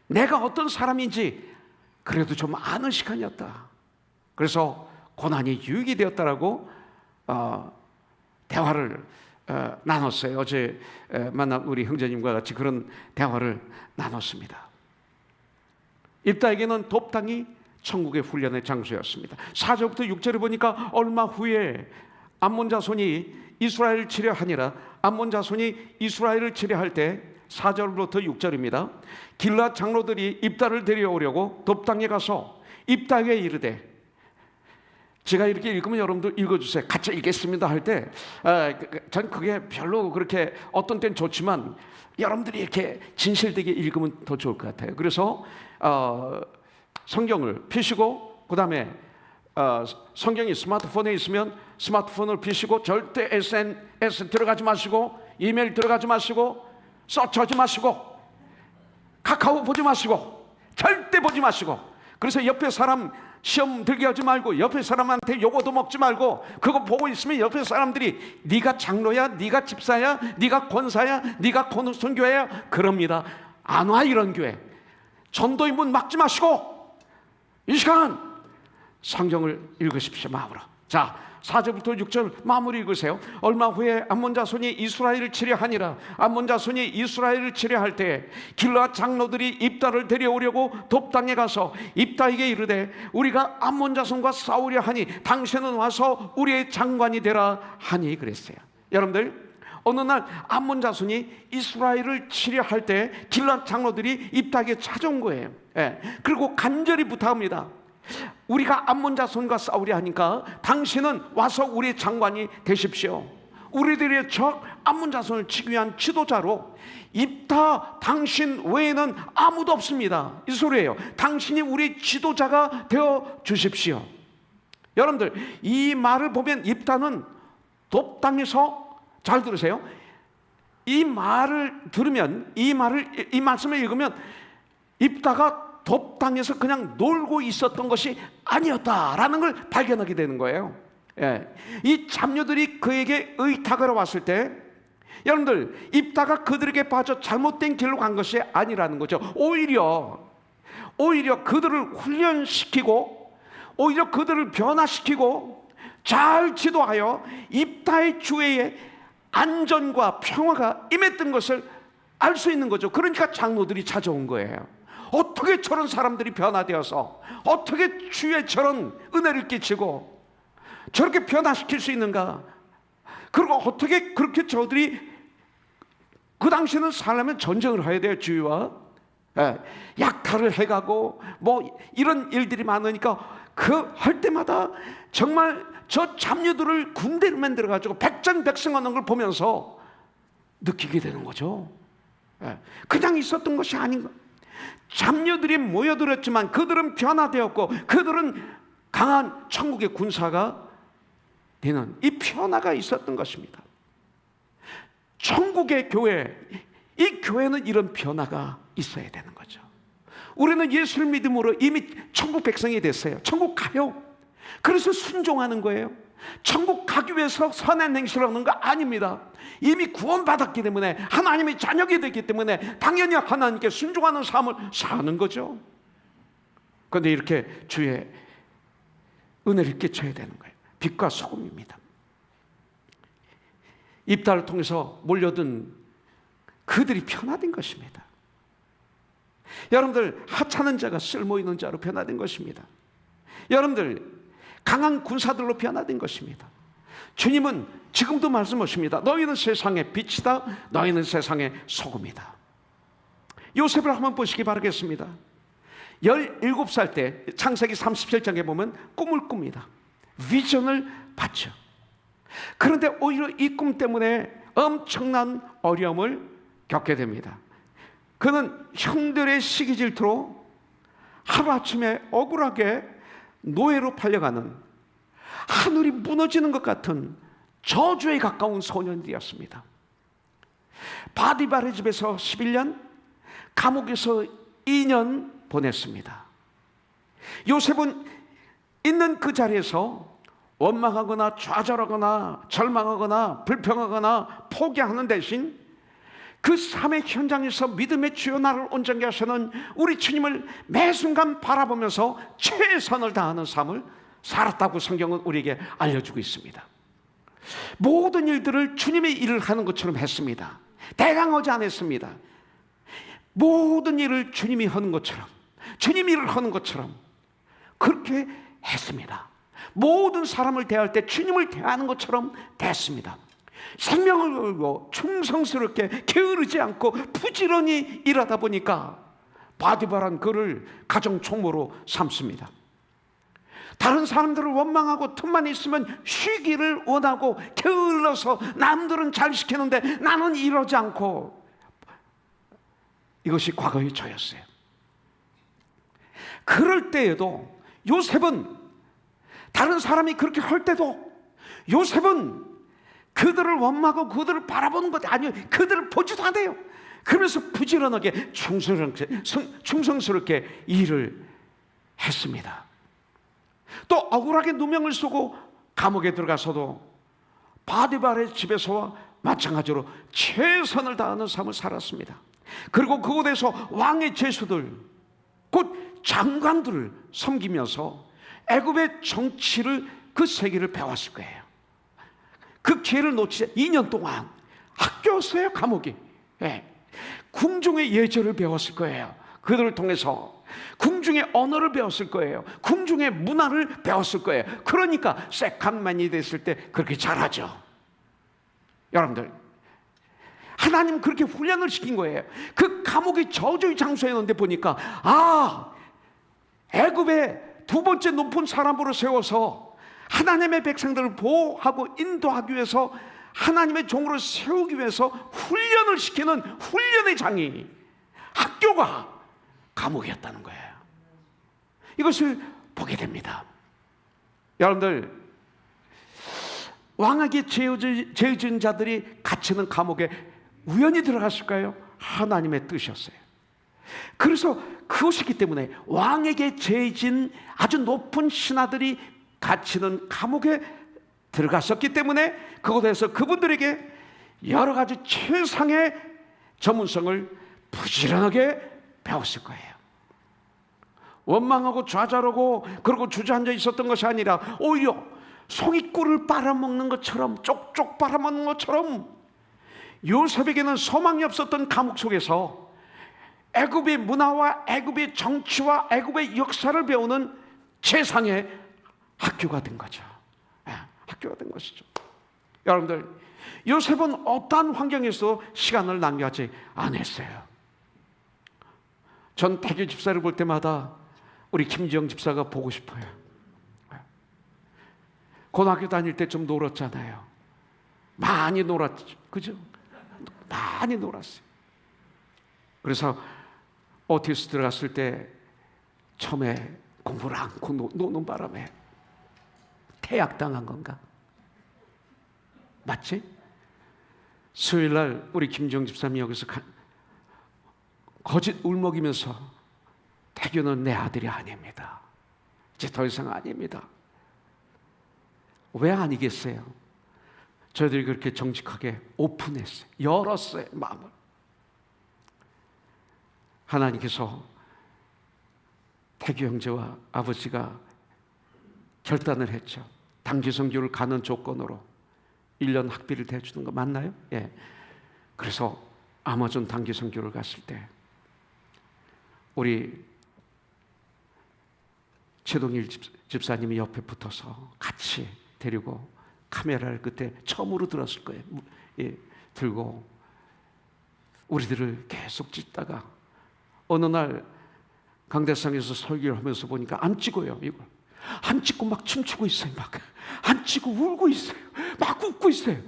내가 어떤 사람인지 그래도 좀 아는 시간이었다. 그래서 고난이 유익이 되었다라고 대화를 나눴어요. 어제 만난 우리 형제님과 같이 그런 대화를 나눴습니다. 입다에게는 돕당이 천국의 훈련의 장소였습니다. 4절부터 6절에 보니까 얼마 후에 암몬 자손이 이스라엘을 치려하니라. 암몬 자손이 이스라엘을 치려할 때 4절부터 6절입니다. 길르앗 장로들이 입다를 데려오려고 돕당에 가서 입다에게 이르되, 제가 이렇게 읽으면 여러분도 읽어주세요. 같이 읽겠습니다 할 때 전 그게 별로 그렇게 어떤 때는 좋지만 여러분들이 이렇게 진실되게 읽으면 더 좋을 것 같아요. 그래서 성경을 펴시고, 그 다음에 성경이 스마트폰에 있으면 스마트폰을 펴시고, 절대 SNS 들어가지 마시고, 이메일 들어가지 마시고, 서치하지 마시고, 카카오 보지 마시고, 절대 보지 마시고, 그래서 옆에 사람 시험 들게 하지 말고, 옆에 사람한테 요거도 먹지 말고, 그거 보고 있으면 옆에 사람들이 네가 장로야, 네가 집사야, 네가 권사야, 네가 선교회야 그럽니다. 안 와, 이런 교회. 전도의 문 막지 마시고 이 시간 성경을 읽으십시오. 마음으로 자, 4절부터 6절 마무리 읽으세요. 얼마 후에 암몬 자손이 이스라엘을 치려하니라. 암몬 자손이 이스라엘을 치려할 때 길르앗 장로들이 입다를 데려오려고 돕당에 가서 입다에게 이르되 우리가 암몬 자손과 싸우려 하니 당신은 와서 우리의 장관이 되라 하니 그랬어요. 여러분들, 어느 날 암몬 자손이 이스라엘을 치려할 때 길르앗 장로들이 입다에게 찾아온 거예요. 그리고 간절히 부탁합니다. 우리가 암몬 자손과 싸우려 하니까 당신은 와서 우리의 장관이 되십시오. 우리들의 적 암몬 자손을 치기 위한 지도자로 입다 당신 외에는 아무도 없습니다. 이 소리예요. 당신이 우리 지도자가 되어 주십시오. 여러분들, 이 말을 보면 입다는 돕당에서, 잘 들으세요, 이 말을 들으면, 이 말씀을 읽으면 입다가 돕당에서 그냥 놀고 있었던 것이 아니었다라는 걸 발견하게 되는 거예요. 이 잡녀들이 그에게 의탁하러 왔을 때, 여러분들, 입다가 그들에게 빠져 잘못된 길로 간 것이 아니라는 거죠. 오히려 그들을 훈련시키고, 오히려 그들을 변화시키고 잘 지도하여 입다의 주위에 안전과 평화가 임했던 것을 알 수 있는 거죠. 그러니까 장로들이 찾아온 거예요. 어떻게 저런 사람들이 변화되어서, 어떻게 주위에 저런 은혜를 끼치고 저렇게 변화시킬 수 있는가? 그리고 어떻게 그렇게 저들이, 그 당시에는 살려면 전쟁을 해야 돼요. 주위와 약탈을 해가고 뭐 이런 일들이 많으니까 그 할 때마다 정말 저 잡녀들을 군대를 만들어가지고 백전백승하는 걸 보면서 느끼게 되는 거죠. 그냥 있었던 것이 아닌가. 잡녀들이 모여들었지만 그들은 변화되었고 그들은 강한 천국의 군사가 되는 이 변화가 있었던 것입니다. 천국의 교회, 이 교회는 이런 변화가 있어야 되는 거죠. 우리는 예수를 믿음으로 이미 천국 백성이 됐어요. 천국 가요. 그래서 순종하는 거예요. 천국 가기 위해서 선한 행실을 하는 거 아닙니다. 이미 구원받았기 때문에, 하나님의 자녀가 됐기 때문에 당연히 하나님께 순종하는 삶을 사는 거죠. 그런데 이렇게 주의 은혜를 끼쳐야 되는 거예요. 빛과 소금입니다. 입다를 통해서 몰려든 그들이 변화된 것입니다. 여러분들, 하찮은 자가 쓸모있는 자로 변화된 것입니다. 여러분들, 강한 군사들로 변화된 것입니다. 주님은 지금도 말씀하십니다. 너희는 세상의 빛이다. 너희는 세상의 소금이다. 요셉을 한번 보시기 바라겠습니다. 17살 때 창세기 37장에 보면 꿈을 꿉니다. 비전을 받죠. 그런데 오히려 이 꿈 때문에 엄청난 어려움을 겪게 됩니다. 그는 형들의 시기 질투로 하루아침에 억울하게 노예로 팔려가는, 하늘이 무너지는 것 같은 저주에 가까운 소년이었습니다. 바디바의 집에서 11년, 감옥에서 2년 보냈습니다. 요셉은 있는 그 자리에서 원망하거나 좌절하거나 절망하거나 불평하거나 포기하는 대신 그 삶의 현장에서 믿음의 주요 나를 온전케 하시는 우리 주님을 매 순간 바라보면서 최선을 다하는 삶을 살았다고 성경은 우리에게 알려주고 있습니다. 모든 일들을 주님의 일을 하는 것처럼 했습니다. 대강하지 않았습니다. 모든 일을 주님이 하는 것처럼, 주님 일을 하는 것처럼 그렇게 했습니다. 모든 사람을 대할 때 주님을 대하는 것처럼 됐습니다. 생명을 걸고 충성스럽게 게으르지 않고 부지런히 일하다 보니까 바디바란 그를 가정 총무로 삼습니다. 다른 사람들을 원망하고 틈만 있으면 쉬기를 원하고 게을러서 남들은 잘 시키는데 나는 이러지 않고, 이것이 과거의 저였어요. 그럴 때에도 요셉은, 다른 사람이 그렇게 할 때도 요셉은 그들을 원망하고 그들을 바라보는 것이 아니에요. 그들을 보지도 않아요. 그러면서 부지런하게 충성스럽게 일을 했습니다. 또 억울하게 누명을 쓰고 감옥에 들어가서도 바디바의 집에서와 마찬가지로 최선을 다하는 삶을 살았습니다. 그리고 그곳에서 왕의 제수들, 곧 장관들을 섬기면서 애굽의 정치를 그 세계를 배웠을 거예요. 그 기회를 놓치지 2년 동안 학교였어요, 감옥이. 예. 궁중의 예절을 배웠을 거예요. 그들을 통해서 궁중의 언어를 배웠을 거예요. 궁중의 문화를 배웠을 거예요. 그러니까 세컨맨이 됐을 때 그렇게 잘하죠. 여러분들, 하나님 그렇게 훈련을 시킨 거예요. 그 감옥의 저주의 장소에 있는데 보니까 애굽의 두 번째 높은 사람으로 세워서 하나님의 백성들을 보호하고 인도하기 위해서, 하나님의 종으로 세우기 위해서 훈련을 시키는 훈련의 장이, 학교가 감옥이었다는 거예요. 이것을 보게 됩니다. 여러분들, 왕에게 죄진 자들이 갇히는 감옥에 우연히 들어갔을까요? 하나님의 뜻이었어요. 그래서 그것이기 때문에 왕에게 죄진 아주 높은 신하들이 갇히는 감옥에 들어갔었기 때문에 그곳에서 그분들에게 여러 가지 최상의 전문성을 부지런하게 배웠을 거예요. 원망하고 좌절하고 그러고 주저앉아 있었던 것이 아니라 오히려 송이꿀을 빨아먹는 것처럼, 쪽쪽 빨아먹는 것처럼 요셉에게는 소망이 없었던 감옥 속에서 애굽의 문화와 애굽의 정치와 애굽의 역사를 배우는 최상의 학교가 된 거죠. 학교가 된 것이죠. 여러분들, 요셉은 어떠한 환경에서 시간을 낭비하지 않았어요. 전 태교 집사를 볼 때마다 우리 김지영 집사가 보고 싶어요. 고등학교 다닐 때 좀 놀았잖아요. 많이 놀았죠. 그죠? 많이 놀았어요. 그래서 오티스 들어갔을 때 처음에 공부를 않고 노는 바람에 퇴학당한 건가? 맞지? 수요일날 우리 김지영 집사님이 여기서 거짓 울먹이면서 태교는 내 아들이 아닙니다. 이제 더 이상 아닙니다. 왜 아니겠어요? 저희들이 그렇게 정직하게 오픈했어요. 열었어요, 마음을. 하나님께서 태교 형제와 아버지가 결단을 했죠. 단기 선교를 가는 조건으로 1년 학비를 대주는 거 맞나요? 예. 그래서 아마존 단기 선교를 갔을 때 우리 최동일 집사님이 옆에 붙어서 같이 데리고 카메라를 그때 처음으로 들었을 거예요. 예, 들고 우리들을 계속 찍다가 어느 날 강대상에서 설교를 하면서 보니까 안 찍어요. 이걸 안 찍고 막 춤추고 있어요. 막 안 찍고 울고 있어요. 막 웃고 있어요.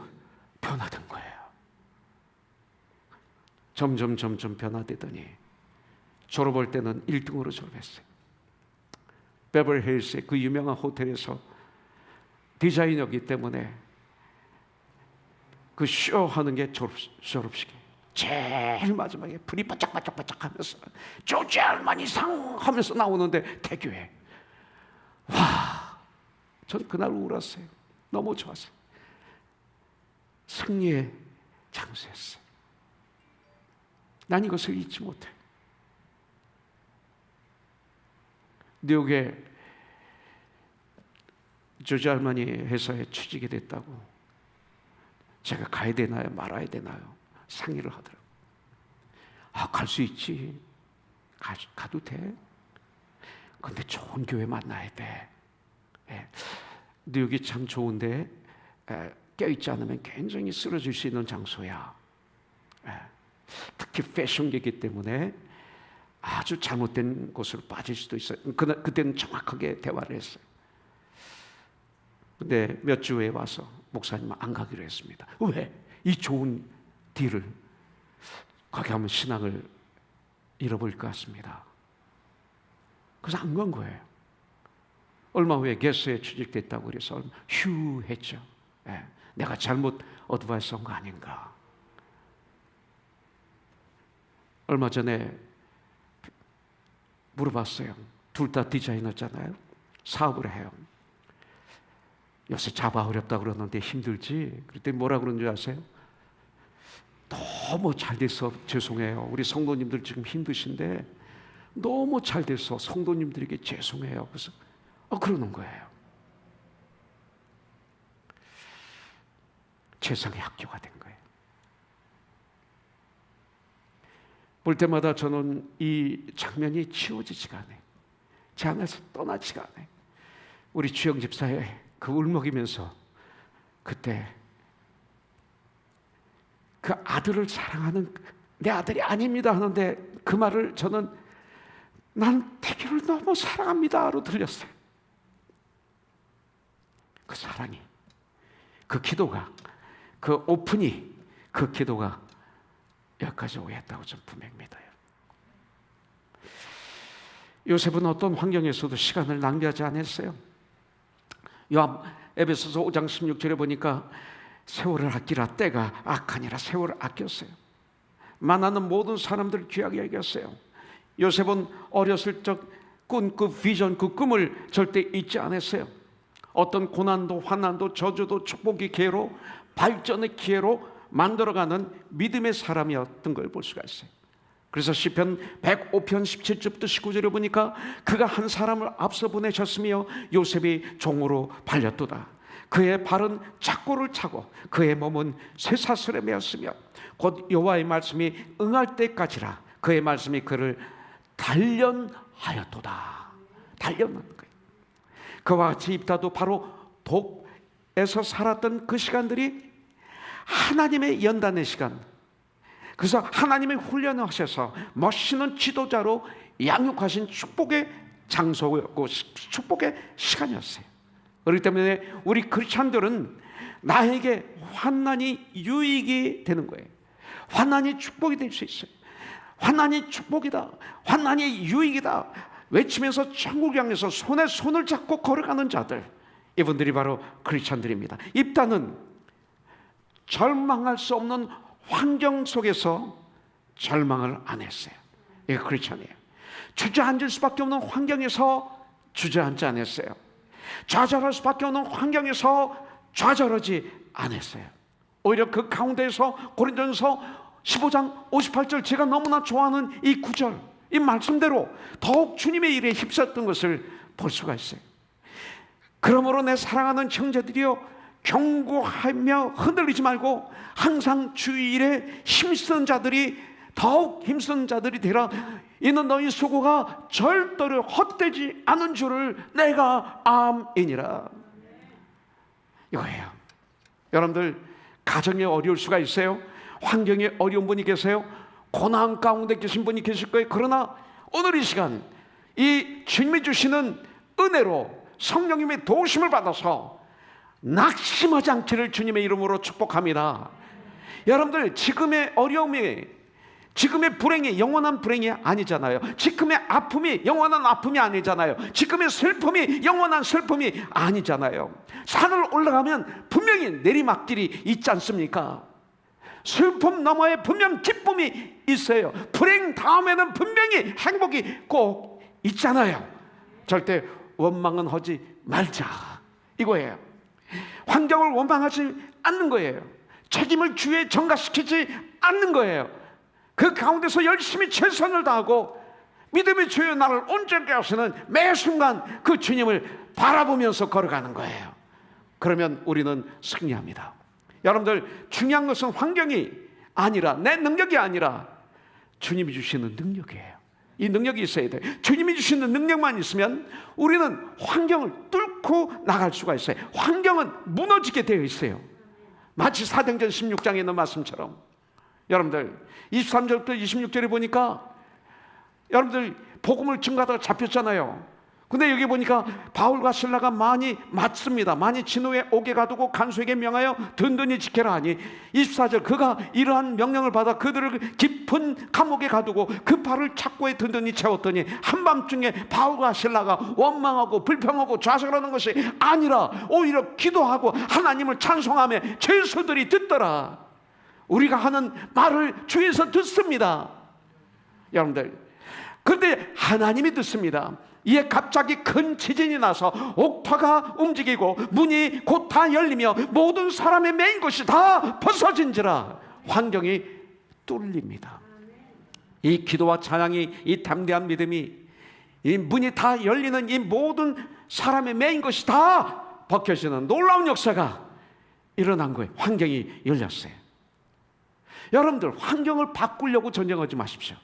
변화된 거예요. 점점 변화되더니 졸업할 때는 1등으로 졸업했어요. 베버리힐스의 그 유명한 호텔에서 디자이너이기 때문에 그 쇼하는 게 졸업식이에요. 제일 마지막에 불이 반짝반짝 하면서 조지 알마니상 하면서 나오는데 태교에 전 그날 울었어요. 너무 좋았어요. 승리의 장소였어요. 난 이것을 잊지 못해. 뉴욕에 조지 알마니 회사에 취직이 됐다고 제가 가야 되나요? 말아야 되나요? 상의를 하더라고요. 갈 수 있지. 가도 돼. 근데 좋은 교회 만나야 돼. 예. 뉴욕이 참 좋은데 껴있지 않으면 굉장히 쓰러질 수 있는 장소야. 예. 특히 패션계이기 때문에 아주 잘못된 곳으로 빠질 수도 있어요. 그때는 정확하게 대화를 했어요. 근데 몇 주 후에 와서 목사님은 안 가기로 했습니다. 왜? 이 좋은 딜을 거기 하면 신앙을 잃어버릴 것 같습니다. 그래서 안 간 거예요. 얼마 후에 게스트에 취직됐다고 그래서 휴 했죠. 예, 내가 잘못 어드바이스 한 거 아닌가. 얼마 전에 물어봤어요. 둘 다 디자이너잖아요. 사업을 해요. 요새 자바 어렵다고 그러는데 힘들지? 그랬더니 뭐라 그러는 줄 아세요? 너무 잘 돼서 죄송해요. 우리 성도님들 지금 힘드신데 너무 잘 돼서 성도님들에게 죄송해요. 그래서 그러는 거예요. 최상의 학교가 된 거예요. 볼 때마다 저는 이 장면이 지워지지가 않아요. 제 안에서 떠나지가 않아요. 우리 주영 집사의 그 울먹이면서 그때 그 아들을 사랑하는, 내 아들이 아닙니다 하는데 그 말을 저는 난 태규를 너무 사랑합니다로 들렸어요. 그 사랑이, 그 기도가, 그 오픈이, 그 기도가 여기까지 오게 했다고 저는 분명히 믿어요. 요셉은 어떤 환경에서도 시간을 낭비하지 않았어요. 에베소서 5장 16절에 보니까 세월을 아끼라, 때가 악하니라 세월을 아꼈어요. 만나는 모든 사람들을 귀하게 여겼어요. 요셉은 어렸을 적 꾼 그 비전, 그 꿈을 절대 잊지 않았어요. 어떤 고난도 환난도 저주도 축복의 기회로, 발전의 기회로 만들어가는 믿음의 사람이었던 걸 볼 수가 있어요. 그래서 시편 105편 17절부터 19절에 보니까 그가 한 사람을 앞서 보내셨으며 요셉이 종으로 팔렸도다. 그의 발은 작고를 차고 그의 몸은 쇠사슬에 매었으며 곧 여호와의 말씀이 응할 때까지라 그의 말씀이 그를 단련하였도다. 단련하는 거예요. 그와 같이 입다도 바로 독에서 살았던 그 시간들이 하나님의 연단의 시간, 그래서 하나님의 훈련을 하셔서 멋있는 지도자로 양육하신 축복의 장소였고 축복의 시간이었어요. 그렇기 때문에 우리 크리스찬들은 나에게 환난이 유익이 되는 거예요. 환난이 축복이 될 수 있어요. 환난이 축복이다, 환난이 유익이다 외치면서 천국 향해서 손에 손을 잡고 걸어가는 자들, 이분들이 바로 크리스찬들입니다. 입다는 절망할 수 없는 환경 속에서 절망을 안 했어요. 이게 크리스찬이에요. 주저앉을 수밖에 없는 환경에서 주저앉지 않았어요. 좌절할 수밖에 없는 환경에서 좌절하지 않았어요. 오히려 그 가운데에서 고린도전서 15장 58절, 제가 너무나 좋아하는 이 구절, 이 말씀대로 더욱 주님의 일에 힘썼던 것을 볼 수가 있어요. 그러므로 내 사랑하는 형제들이여 경고하며 흔들리지 말고 항상 주의 일에 힘쓰는 자들이 더욱 힘쓰는 자들이 되라. 이는 너희 수고가 절대로 헛되지 않은 줄을 내가 암이니라. 이거예요. 여러분들 가정이 어려울 수가 있어요. 환경에 어려운 분이 계세요. 고난 가운데 계신 분이 계실 거예요. 그러나 오늘 이 시간 이 주님이 주시는 은혜로 성령님의 도우심을 받아서 낙심하지 않기를 주님의 이름으로 축복합니다. 여러분들 지금의 어려움이, 지금의 불행이 영원한 불행이 아니잖아요. 지금의 아픔이 영원한 아픔이 아니잖아요. 지금의 슬픔이 영원한 슬픔이 아니잖아요. 산을 올라가면 분명히 내리막길이 있지 않습니까? 슬픔 너머에 분명 기쁨이 있어요. 불행 다음에는 분명히 행복이 꼭 있잖아요. 절대 원망은 하지 말자, 이거예요. 환경을 원망하지 않는 거예요. 책임을 주에 전가시키지 않는 거예요. 그 가운데서 열심히 최선을 다하고 믿음의 주여 나를 온전케 하시는 매 순간 그 주님을 바라보면서 걸어가는 거예요. 그러면 우리는 승리합니다. 여러분들 중요한 것은 환경이 아니라, 내 능력이 아니라 주님이 주시는 능력이에요. 이 능력이 있어야 돼요. 주님이 주시는 능력만 있으면 우리는 환경을 뚫고 나갈 수가 있어요. 환경은 무너지게 되어 있어요. 마치 사도행전 16장에 있는 말씀처럼. 여러분들 23절부터 26절에 보니까 여러분들 복음을 증거하다가 잡혔잖아요. 근데 여기 보니까 바울과 실라가 많이 맞습니다. 많이 진호에 오게 가두고 간수에게 명하여 든든히 지켜라 하니 24절, 그가 이러한 명령을 받아 그들을 깊은 감옥에 가두고 그 발을 착고에 든든히 채웠더니 한밤중에 바울과 실라가 원망하고 불평하고 좌절하는 것이 아니라 오히려 기도하고 하나님을 찬송하며 죄수들이 듣더라. 우리가 하는 말을 주위에서 듣습니다. 여러분들, 그런데 하나님이 듣습니다. 이에 갑자기 큰 지진이 나서 옥타가 움직이고 문이 곧 다 열리며 모든 사람의 메인 것이 다 벗어진지라. 환경이 뚫립니다. 이 기도와 찬양이, 이 담대한 믿음이, 이 문이 다 열리는 이 모든 사람의 메인 것이 다 벗겨지는 놀라운 역사가 일어난 거예요. 환경이 열렸어요. 여러분들, 환경을 바꾸려고 전쟁하지 마십시오.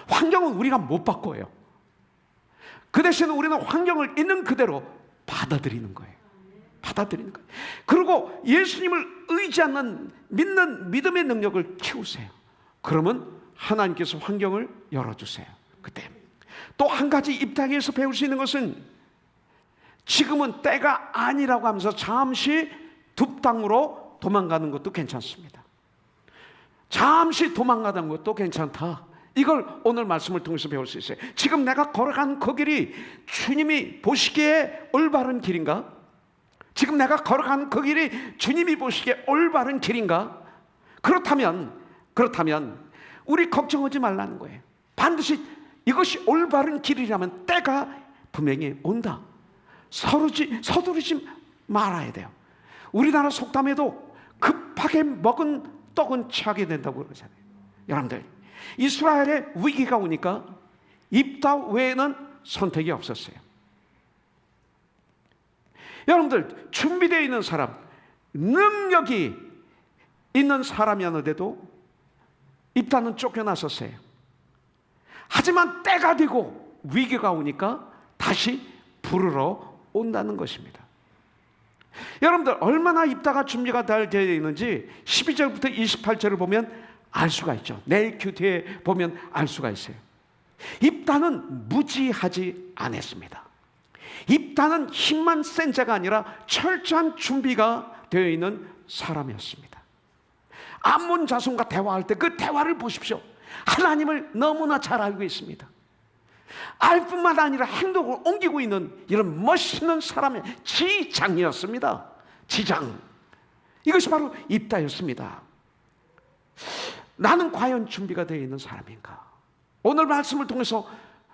환경은 우리가 못 바꿔요. 그 대신 우리는 환경을 있는 그대로 받아들이는 거예요. 받아들이는 거예요. 그리고 예수님을 의지하는 믿는 믿음의 능력을 키우세요. 그러면 하나님께서 환경을 열어주세요. 그때 또 한 가지 입당에서 배울 수 있는 것은, 지금은 때가 아니라고 하면서 잠시 둡당으로 도망가는 것도 괜찮습니다. 잠시 도망가는 것도 괜찮다. 이걸 오늘 말씀을 통해서 배울 수 있어요. 지금 내가 걸어가는 그 길이 주님이 보시기에 올바른 길인가? 지금 내가 걸어가는 그 길이 주님이 보시기에 올바른 길인가? 그렇다면 우리 걱정하지 말라는 거예요. 반드시 이것이 올바른 길이라면 때가 분명히 온다. 서두르지 말아야 돼요. 우리나라 속담에도 급하게 먹은 떡은 취하게 된다고 그러잖아요. 여러분들, 이스라엘의 위기가 오니까 입다 외에는 선택이 없었어요. 여러분들, 준비되어 있는 사람, 능력이 있는 사람이었는데도 입다는 쫓겨났었어요. 하지만 때가 되고 위기가 오니까 다시 부르러 온다는 것입니다. 여러분들, 얼마나 입다가 준비가 잘 되어 있는지 12절부터 28절을 보면 알 수가 있죠. 내일 큐티에 보면 알 수가 있어요. 입다는 무지하지 않았습니다. 입다는 힘만 센 자가 아니라 철저한 준비가 되어 있는 사람이었습니다. 암몬 자손과 대화할 때 그 대화를 보십시오. 하나님을 너무나 잘 알고 있습니다. 알 뿐만 아니라 행동을 옮기고 있는 이런 멋있는 사람의 지장이었습니다. 지장. 이것이 바로 입다였습니다. 나는 과연 준비가 되어 있는 사람인가? 오늘 말씀을 통해서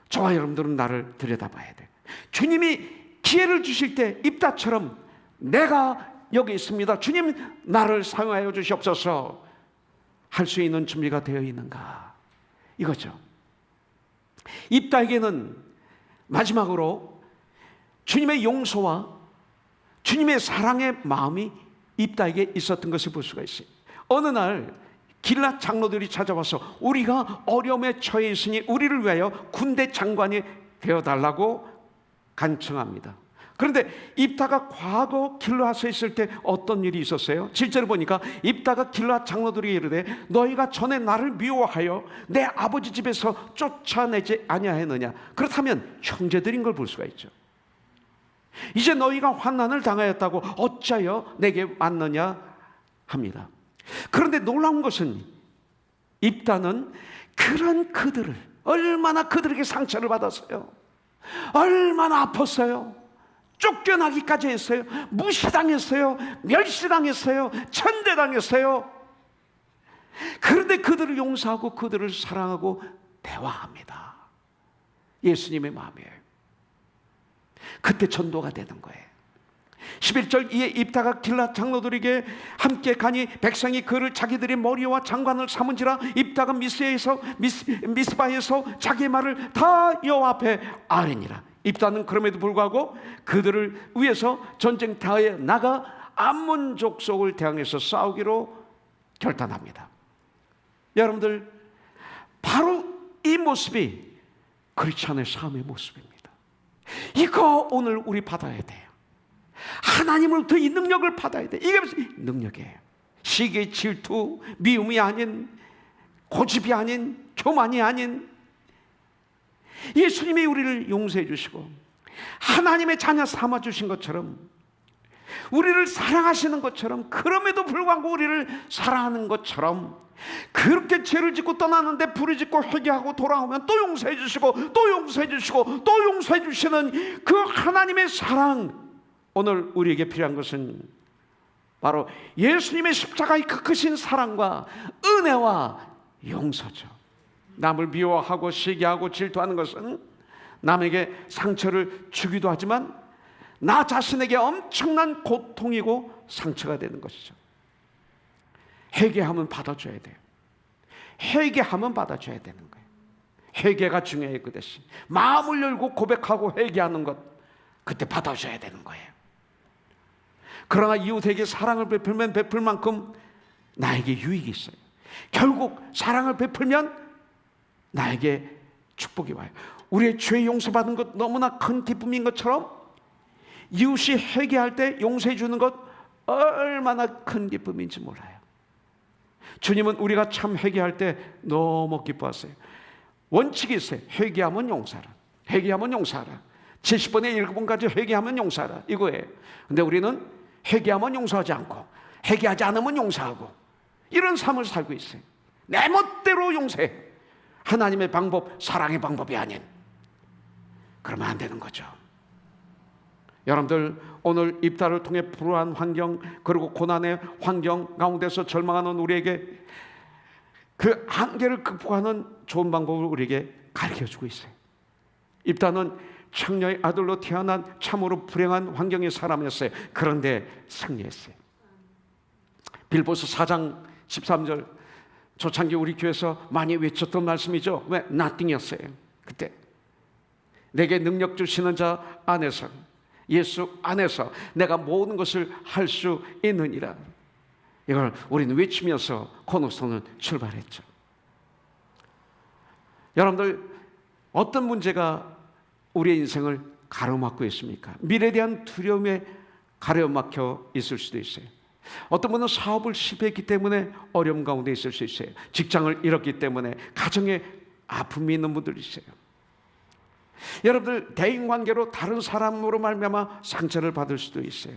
저와 여러분들은 나를 들여다봐야 돼. 주님이 기회를 주실 때 입다처럼 내가 여기 있습니다, 주님 나를 사용하여 주시옵소서 할 수 있는 준비가 되어 있는가? 이거죠. 입다에게는 마지막으로 주님의 용서와 주님의 사랑의 마음이 입다에게 있었던 것을 볼 수가 있어요. 어느 날 길랏 장로들이 찾아와서 우리가 어려움에 처해 있으니 우리를 위하여 군대 장관이 되어달라고 간청합니다. 그런데 입다가 과거 길랏에 있을 때 어떤 일이 있었어요? 7절을 보니까 입다가 길랏 장로들이 이르되 너희가 전에 나를 미워하여 내 아버지 집에서 쫓아내지 아니하였느냐? 그렇다면 형제들인 걸 볼 수가 있죠. 이제 너희가 환난을 당하였다고 어찌하여 내게 왔느냐 합니다. 그런데 놀라운 것은 입다는 그런 그들을, 얼마나 그들에게 상처를 받았어요. 얼마나 아팠어요. 쫓겨나기까지 했어요. 무시당했어요. 멸시당했어요. 천대당했어요. 그런데 그들을 용서하고 그들을 사랑하고 대화합니다. 예수님의 마음이에요. 그때 전도가 되는 거예요. 11절 이에 입다가 길랏 장로들에게 함께 가니 백성이 그를 자기들의 머리와 장관을 삼은지라 입다가 미스바에서 자기의 말을 다 여호와 앞에 아뢰니라. 입다는 그럼에도 불구하고 그들을 위해서 전쟁터에 나가 암몬 족속을 대항해서 싸우기로 결단합니다. 여러분들, 바로 이 모습이 크리스천의 삶의 모습입니다. 이거 오늘 우리 받아야 돼요. 하나님으로부터 이 능력을 받아야 돼. 이게 무슨 능력이에요? 시기, 질투, 미움이 아닌, 고집이 아닌, 교만이 아닌, 예수님이 우리를 용서해 주시고 하나님의 자녀 삼아 주신 것처럼, 우리를 사랑하시는 것처럼, 그럼에도 불구하고 우리를 사랑하는 것처럼, 그렇게 죄를 짓고 떠나는데 불을 짓고 회개하고 돌아오면 또 용서해 주시고 또 용서해 주시고 또 용서해 주시는 그 하나님의 사랑, 오늘 우리에게 필요한 것은 바로 예수님의 십자가의 그 크신 사랑과 은혜와 용서죠. 남을 미워하고 시기하고 질투하는 것은 남에게 상처를 주기도 하지만 나 자신에게 엄청난 고통이고 상처가 되는 것이죠. 회개하면 받아줘야 돼요. 회개하면 받아줘야 되는 거예요. 회개가 중요해요. 그 대신 마음을 열고 고백하고 회개하는 것, 그때 받아줘야 되는 거예요. 그러나 이웃에게 사랑을 베풀면 베풀 만큼 나에게 유익이 있어요. 결국 사랑을 베풀면 나에게 축복이 와요. 우리의 죄 용서받은 것 너무나 큰 기쁨인 것처럼 이웃이 회개할 때 용서해 주는 것 얼마나 큰 기쁨인지 몰라요. 주님은 우리가 참 회개할 때 너무 기뻐하세요. 원칙이 있어요. 회개하면 용서하라. 회개하면 용서하라. 70번에 7번까지 회개하면 용서하라, 이거예요. 근데 우리는 회개하면 용서하지 않고 회개하지 않으면 용서하고 이런 삶을 살고 있어요. 내 멋대로 용서해. 하나님의 방법, 사랑의 방법이 아닌. 그러면 안 되는 거죠. 여러분들, 오늘 입다를 통해 불우한 환경 그리고 고난의 환경 가운데서 절망하는 우리에게 그 한계를 극복하는 좋은 방법을 우리에게 가르쳐주고 있어요. 입다는 창녀의 아들로 태어난 참으로 불행한 환경의 사람이었어요. 그런데 승리했어요. 빌보서 4장 13절, 초창기 우리 교회에서 많이 외쳤던 말씀이죠. 왜? nothing이었어요. 그때 내게 능력 주시는 자 안에서, 예수 안에서 내가 모든 것을 할 수 있느니라. 이걸 우리는 외치면서 코너스톤은 출발했죠. 여러분들, 어떤 문제가 우리의 인생을 가로막고 있습니까? 미래에 대한 두려움에 가로막혀 있을 수도 있어요. 어떤 분은 사업을 실패했기 때문에 어려움 가운데 있을 수 있어요. 직장을 잃었기 때문에 가정에 아픔이 있는 분들이 있어요. 여러분들, 대인관계로 다른 사람으로 말미암아 상처를 받을 수도 있어요.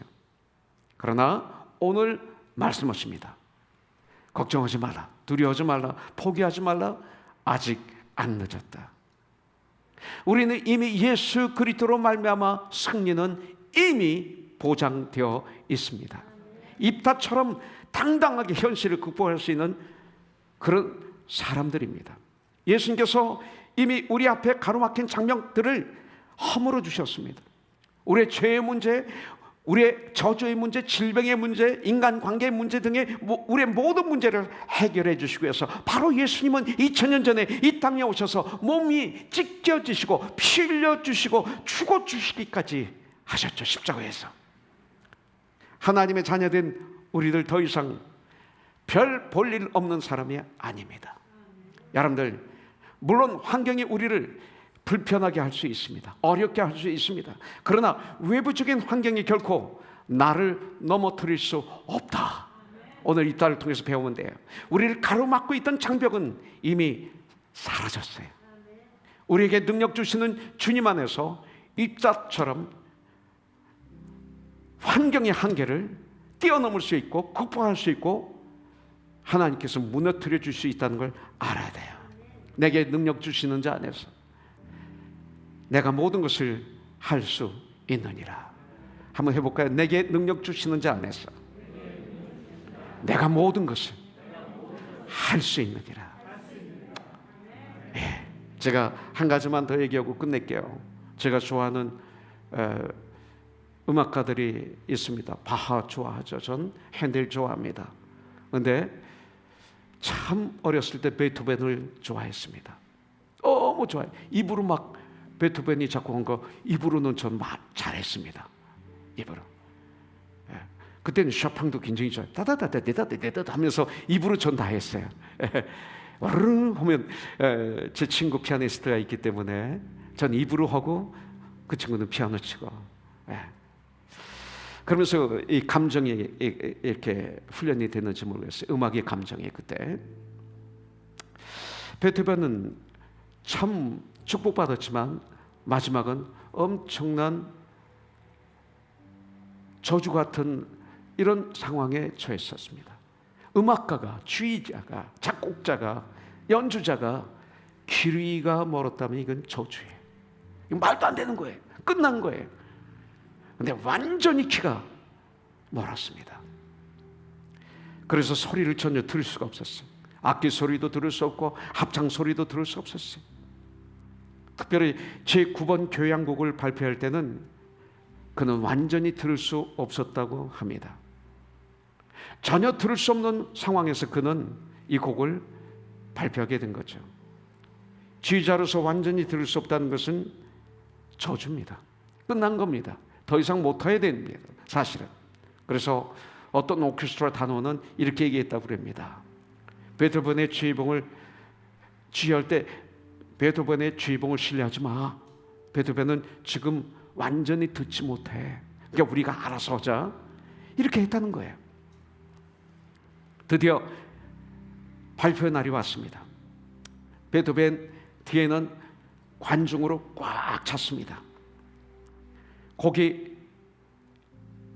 그러나 오늘 말씀하십니다. 걱정하지 말라, 두려워하지 말라, 포기하지 말라. 아직 안 늦었다. 우리는 이미 예수 그리스도로 말미암아 승리는 이미 보장되어 있습니다. 입다처럼 당당하게 현실을 극복할 수 있는 그런 사람들입니다. 예수님께서 이미 우리 앞에 가로막힌 장벽들을 허물어 주셨습니다. 우리의 죄의 문제, 우리의 저주의 문제, 질병의 문제, 인간관계의 문제 등의 우리의 모든 문제를 해결해 주시기 위해서 바로 예수님은 2000년 전에 이 땅에 오셔서 몸이 찢겨지시고 피 흘려주시고 죽어주시기까지 하셨죠. 십자가에서. 하나님의 자녀된 우리들 더 이상 별 볼 일 없는 사람이 아닙니다. 여러분들, 물론 환경이 우리를 불편하게 할 수 있습니다. 어렵게 할 수 있습니다. 그러나 외부적인 환경이 결코 나를 넘어뜨릴 수 없다. 오늘 이 딸을 통해서 배우면 돼요. 우리를 가로막고 있던 장벽은 이미 사라졌어요. 우리에게 능력 주시는 주님 안에서 입자처럼 환경의 한계를 뛰어넘을 수 있고 극복할 수 있고 하나님께서 무너뜨려 줄 수 있다는 걸 알아야 돼요. 내게 능력 주시는 자 안에서 내가 모든 것을 할 수 있느니라. 한번 해볼까요? 내게 능력 주시는 자 안에서 내가 모든 것을 할 수 있느니라. 예, 제가 한 가지만 더 얘기하고 끝낼게요. 제가 좋아하는 음악가들이 있습니다. 바하 좋아하죠. 전 핸델 좋아합니다. 그런데 참 어렸을 때 베토벤을 좋아했습니다. 너무 좋아해요. 입으로 막 베토벤이 작곡한 거 입으로는 전 잘했습니다. 입으로. 예. 그때는 쇼팽도 굉장히 좋아요. 다다다다다다다다 하면서 입으로 전 다 했어요. 와르르 하면 제 친구 피아니스트가 있기 때문에 전 입으로 하고 그 친구는 피아노 치고. 예. 그러면서 이 감정이 이렇게 훈련이 됐는지 모르겠어요. 음악의 감정이. 그때 베토벤은 참 축복받았지만 마지막은 엄청난 저주 같은 이런 상황에 처했었습니다. 음악가가, 주의자가, 작곡자가, 연주자가 귀리가 멀었다면 이건 저주예요. 이건 말도 안 되는 거예요. 끝난 거예요. 근데 완전히 귀가 멀었습니다. 그래서 소리를 전혀 들을 수가 없었어요. 악기 소리도 들을 수 없고 합창 소리도 들을 수 없었어요. 특별히 제9번 교향곡을 발표할 때는 그는 완전히 들을 수 없었다고 합니다. 전혀 들을 수 없는 상황에서 그는 이 곡을 발표하게 된 거죠. 지휘자로서 완전히 들을 수 없다는 것은 저주입니다. 끝난 겁니다. 더 이상 못해야 됩니다. 사실은. 그래서 어떤 오케스트라 단원은 이렇게 얘기했다고 그럽니다. 베토벤의 주의봉을 지휘할 때 베토벤의 주의봉을 신뢰하지 마. 베토벤은 지금 완전히 듣지 못해. 그러니까 우리가 알아서 하자. 이렇게 했다는 거예요. 드디어 발표의 날이 왔습니다. 베토벤 뒤에는 관중으로 꽉 찼습니다. 곡이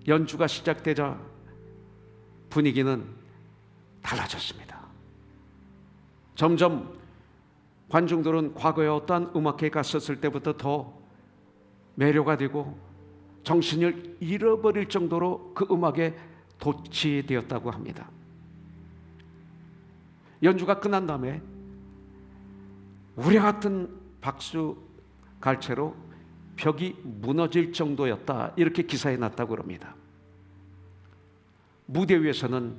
연주가 시작되자 분위기는 달라졌습니다. 점점 관중들은 과거에 어떠한 음악회에 갔었을 때부터 더 매료가 되고 정신을 잃어버릴 정도로 그 음악에 도취되었다고 합니다. 연주가 끝난 다음에 우리 같은 박수 갈채로 벽이 무너질 정도였다, 이렇게 기사에 났다고 합니다. 무대 위에서는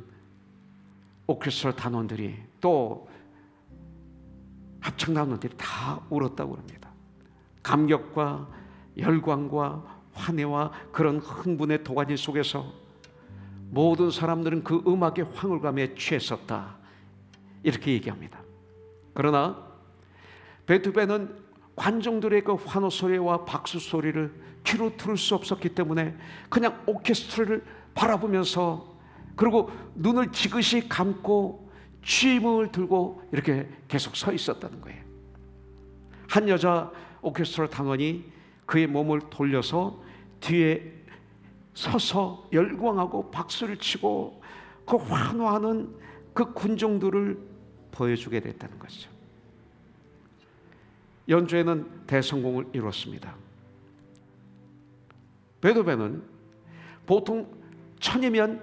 오케스트라 단원들이 또 합창 단원들이 다 울었다고 합니다. 감격과 열광과 환해와 그런 흥분의 도가니 속에서 모든 사람들은 그 음악의 황홀감에 취했었다, 이렇게 얘기합니다. 그러나 베토벤은 관중들의 그 환호 소리와 박수 소리를 귀로 들을 수 없었기 때문에 그냥 오케스트라를 바라보면서, 그리고 눈을 지그시 감고 취임을 들고 이렇게 계속 서 있었다는 거예요. 한 여자 오케스트라 단원이 그의 몸을 돌려서 뒤에 서서 열광하고 박수를 치고 그 환호하는 그 군중들을 보여주게 됐다는 것이죠. 연주에는 대성공을 이뤘습니다. 베토벤은 보통 1000이면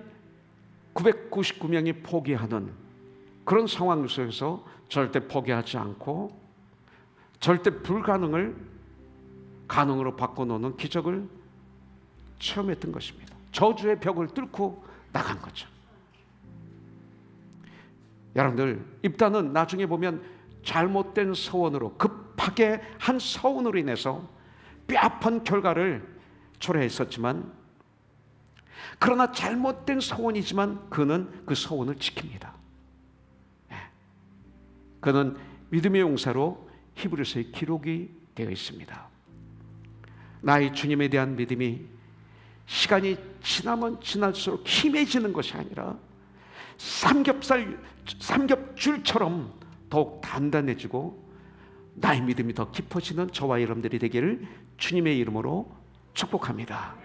999명이 포기하는 그런 상황 속에서 절대 포기하지 않고 절대 불가능을 가능으로 바꿔놓는 기적을 체험했던 것입니다. 저주의 벽을 뚫고 나간 거죠. 여러분들, 입단은 나중에 보면 잘못된 서원으로, 급하게 한 서원으로 인해서 뼈아픈 결과를 초래했었지만, 그러나 잘못된 서원이지만 그는 그 서원을 지킵니다. 그는 믿음의 용사로 히브리서에 기록이 되어 있습니다. 나의 주님에 대한 믿음이 시간이 지나면 지날수록 힘해지는 것이 아니라 삼겹줄처럼 더욱 단단해지고 나의 믿음이 더 깊어지는 저와 여러분들이 되기를 주님의 이름으로 축복합니다.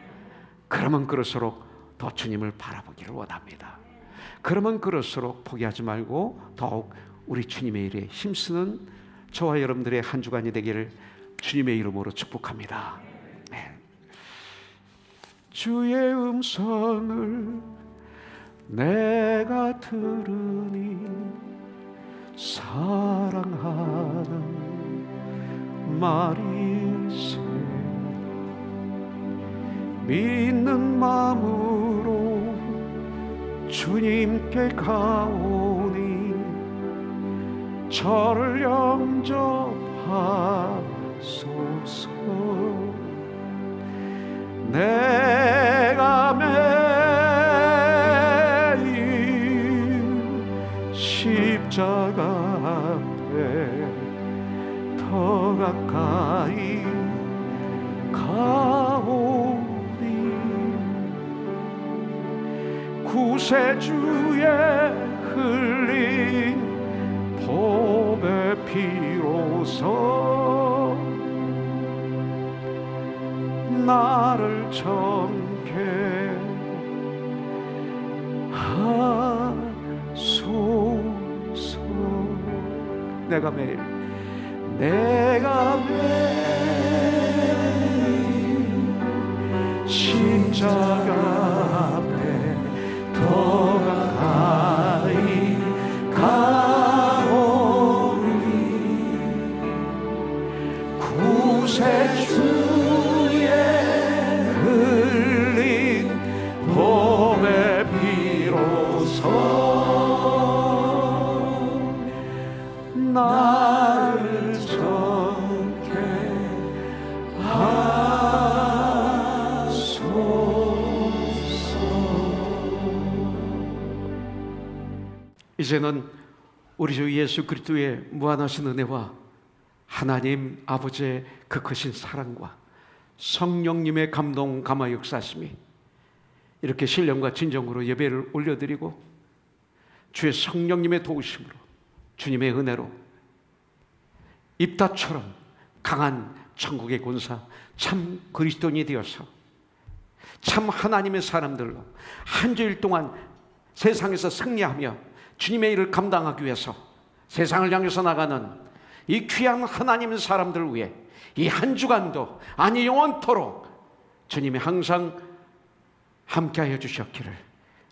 그러면 그럴수록 더 주님을 바라보기를 원합니다. 그러면 그럴수록 포기하지 말고 더욱 우리 주님의 일에 힘쓰는 저와 여러분들의 한 주간이 되기를 주님의 이름으로 축복합니다. 네. 주의 음성을 내가 들으니 사랑하는 말일세. 믿는 마음으로 주님께 가오니 저를 영접하소서. 내가 매일 십자가 앞에 더 가까이 가오니 구세주의 흘린 보배 피로서 나를 정케 하소서. 내가 매일 십자가 앞에 더 가까이 가오니 구세주의 흘린 보배 피로서 나를 정케 하소서. 이제는 우리 주 예수 그리스도의 무한하신 은혜와 하나님 아버지의 그 크신 사랑과 성령님의 감동 감화 역사심이 이렇게 신령과 진정으로 예배를 올려드리고 주의 성령님의 도우심으로 주님의 은혜로 입다처럼 강한 천국의 군사 참 그리스도인이 되어서 참 하나님의 사람들로 한 주일 동안 세상에서 승리하며 주님의 일을 감당하기 위해서 세상을 향해서 나가는 이 귀한 하나님의 사람들을 위해 이 한 주간도 아니 영원토록 주님이 항상 함께하여 주시옵기를,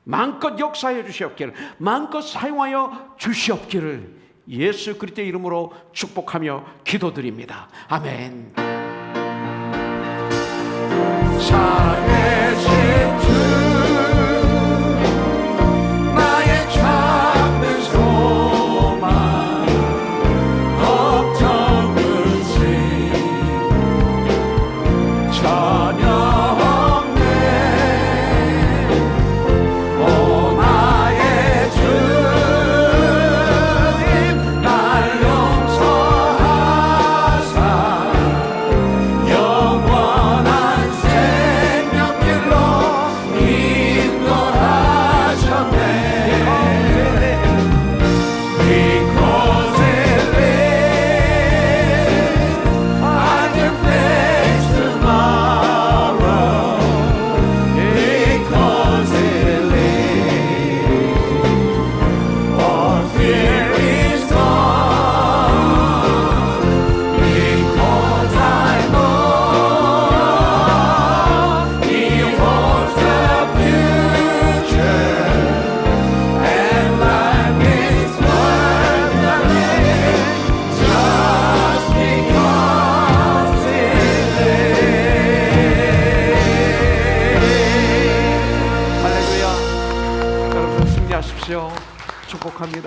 마음껏 역사하여 주시옵기를, 마음껏 사용하여 주시옵기를 예수 그리스도의 이름으로 축복하며 기도드립니다. 아멘. 잘해신 주 나의 참된 소망 걱정 끝이 전혀 없네. 오 나의 주님 날 용서하사 영원한 생명길로 인도하셨네. Because He lives, I can face tomorrow. Because He lives, all fear is gone. Because I know He holds the future, and life is worth living just because He lives. 할렐루야. 여러분 승리하십시오. 축복합니다.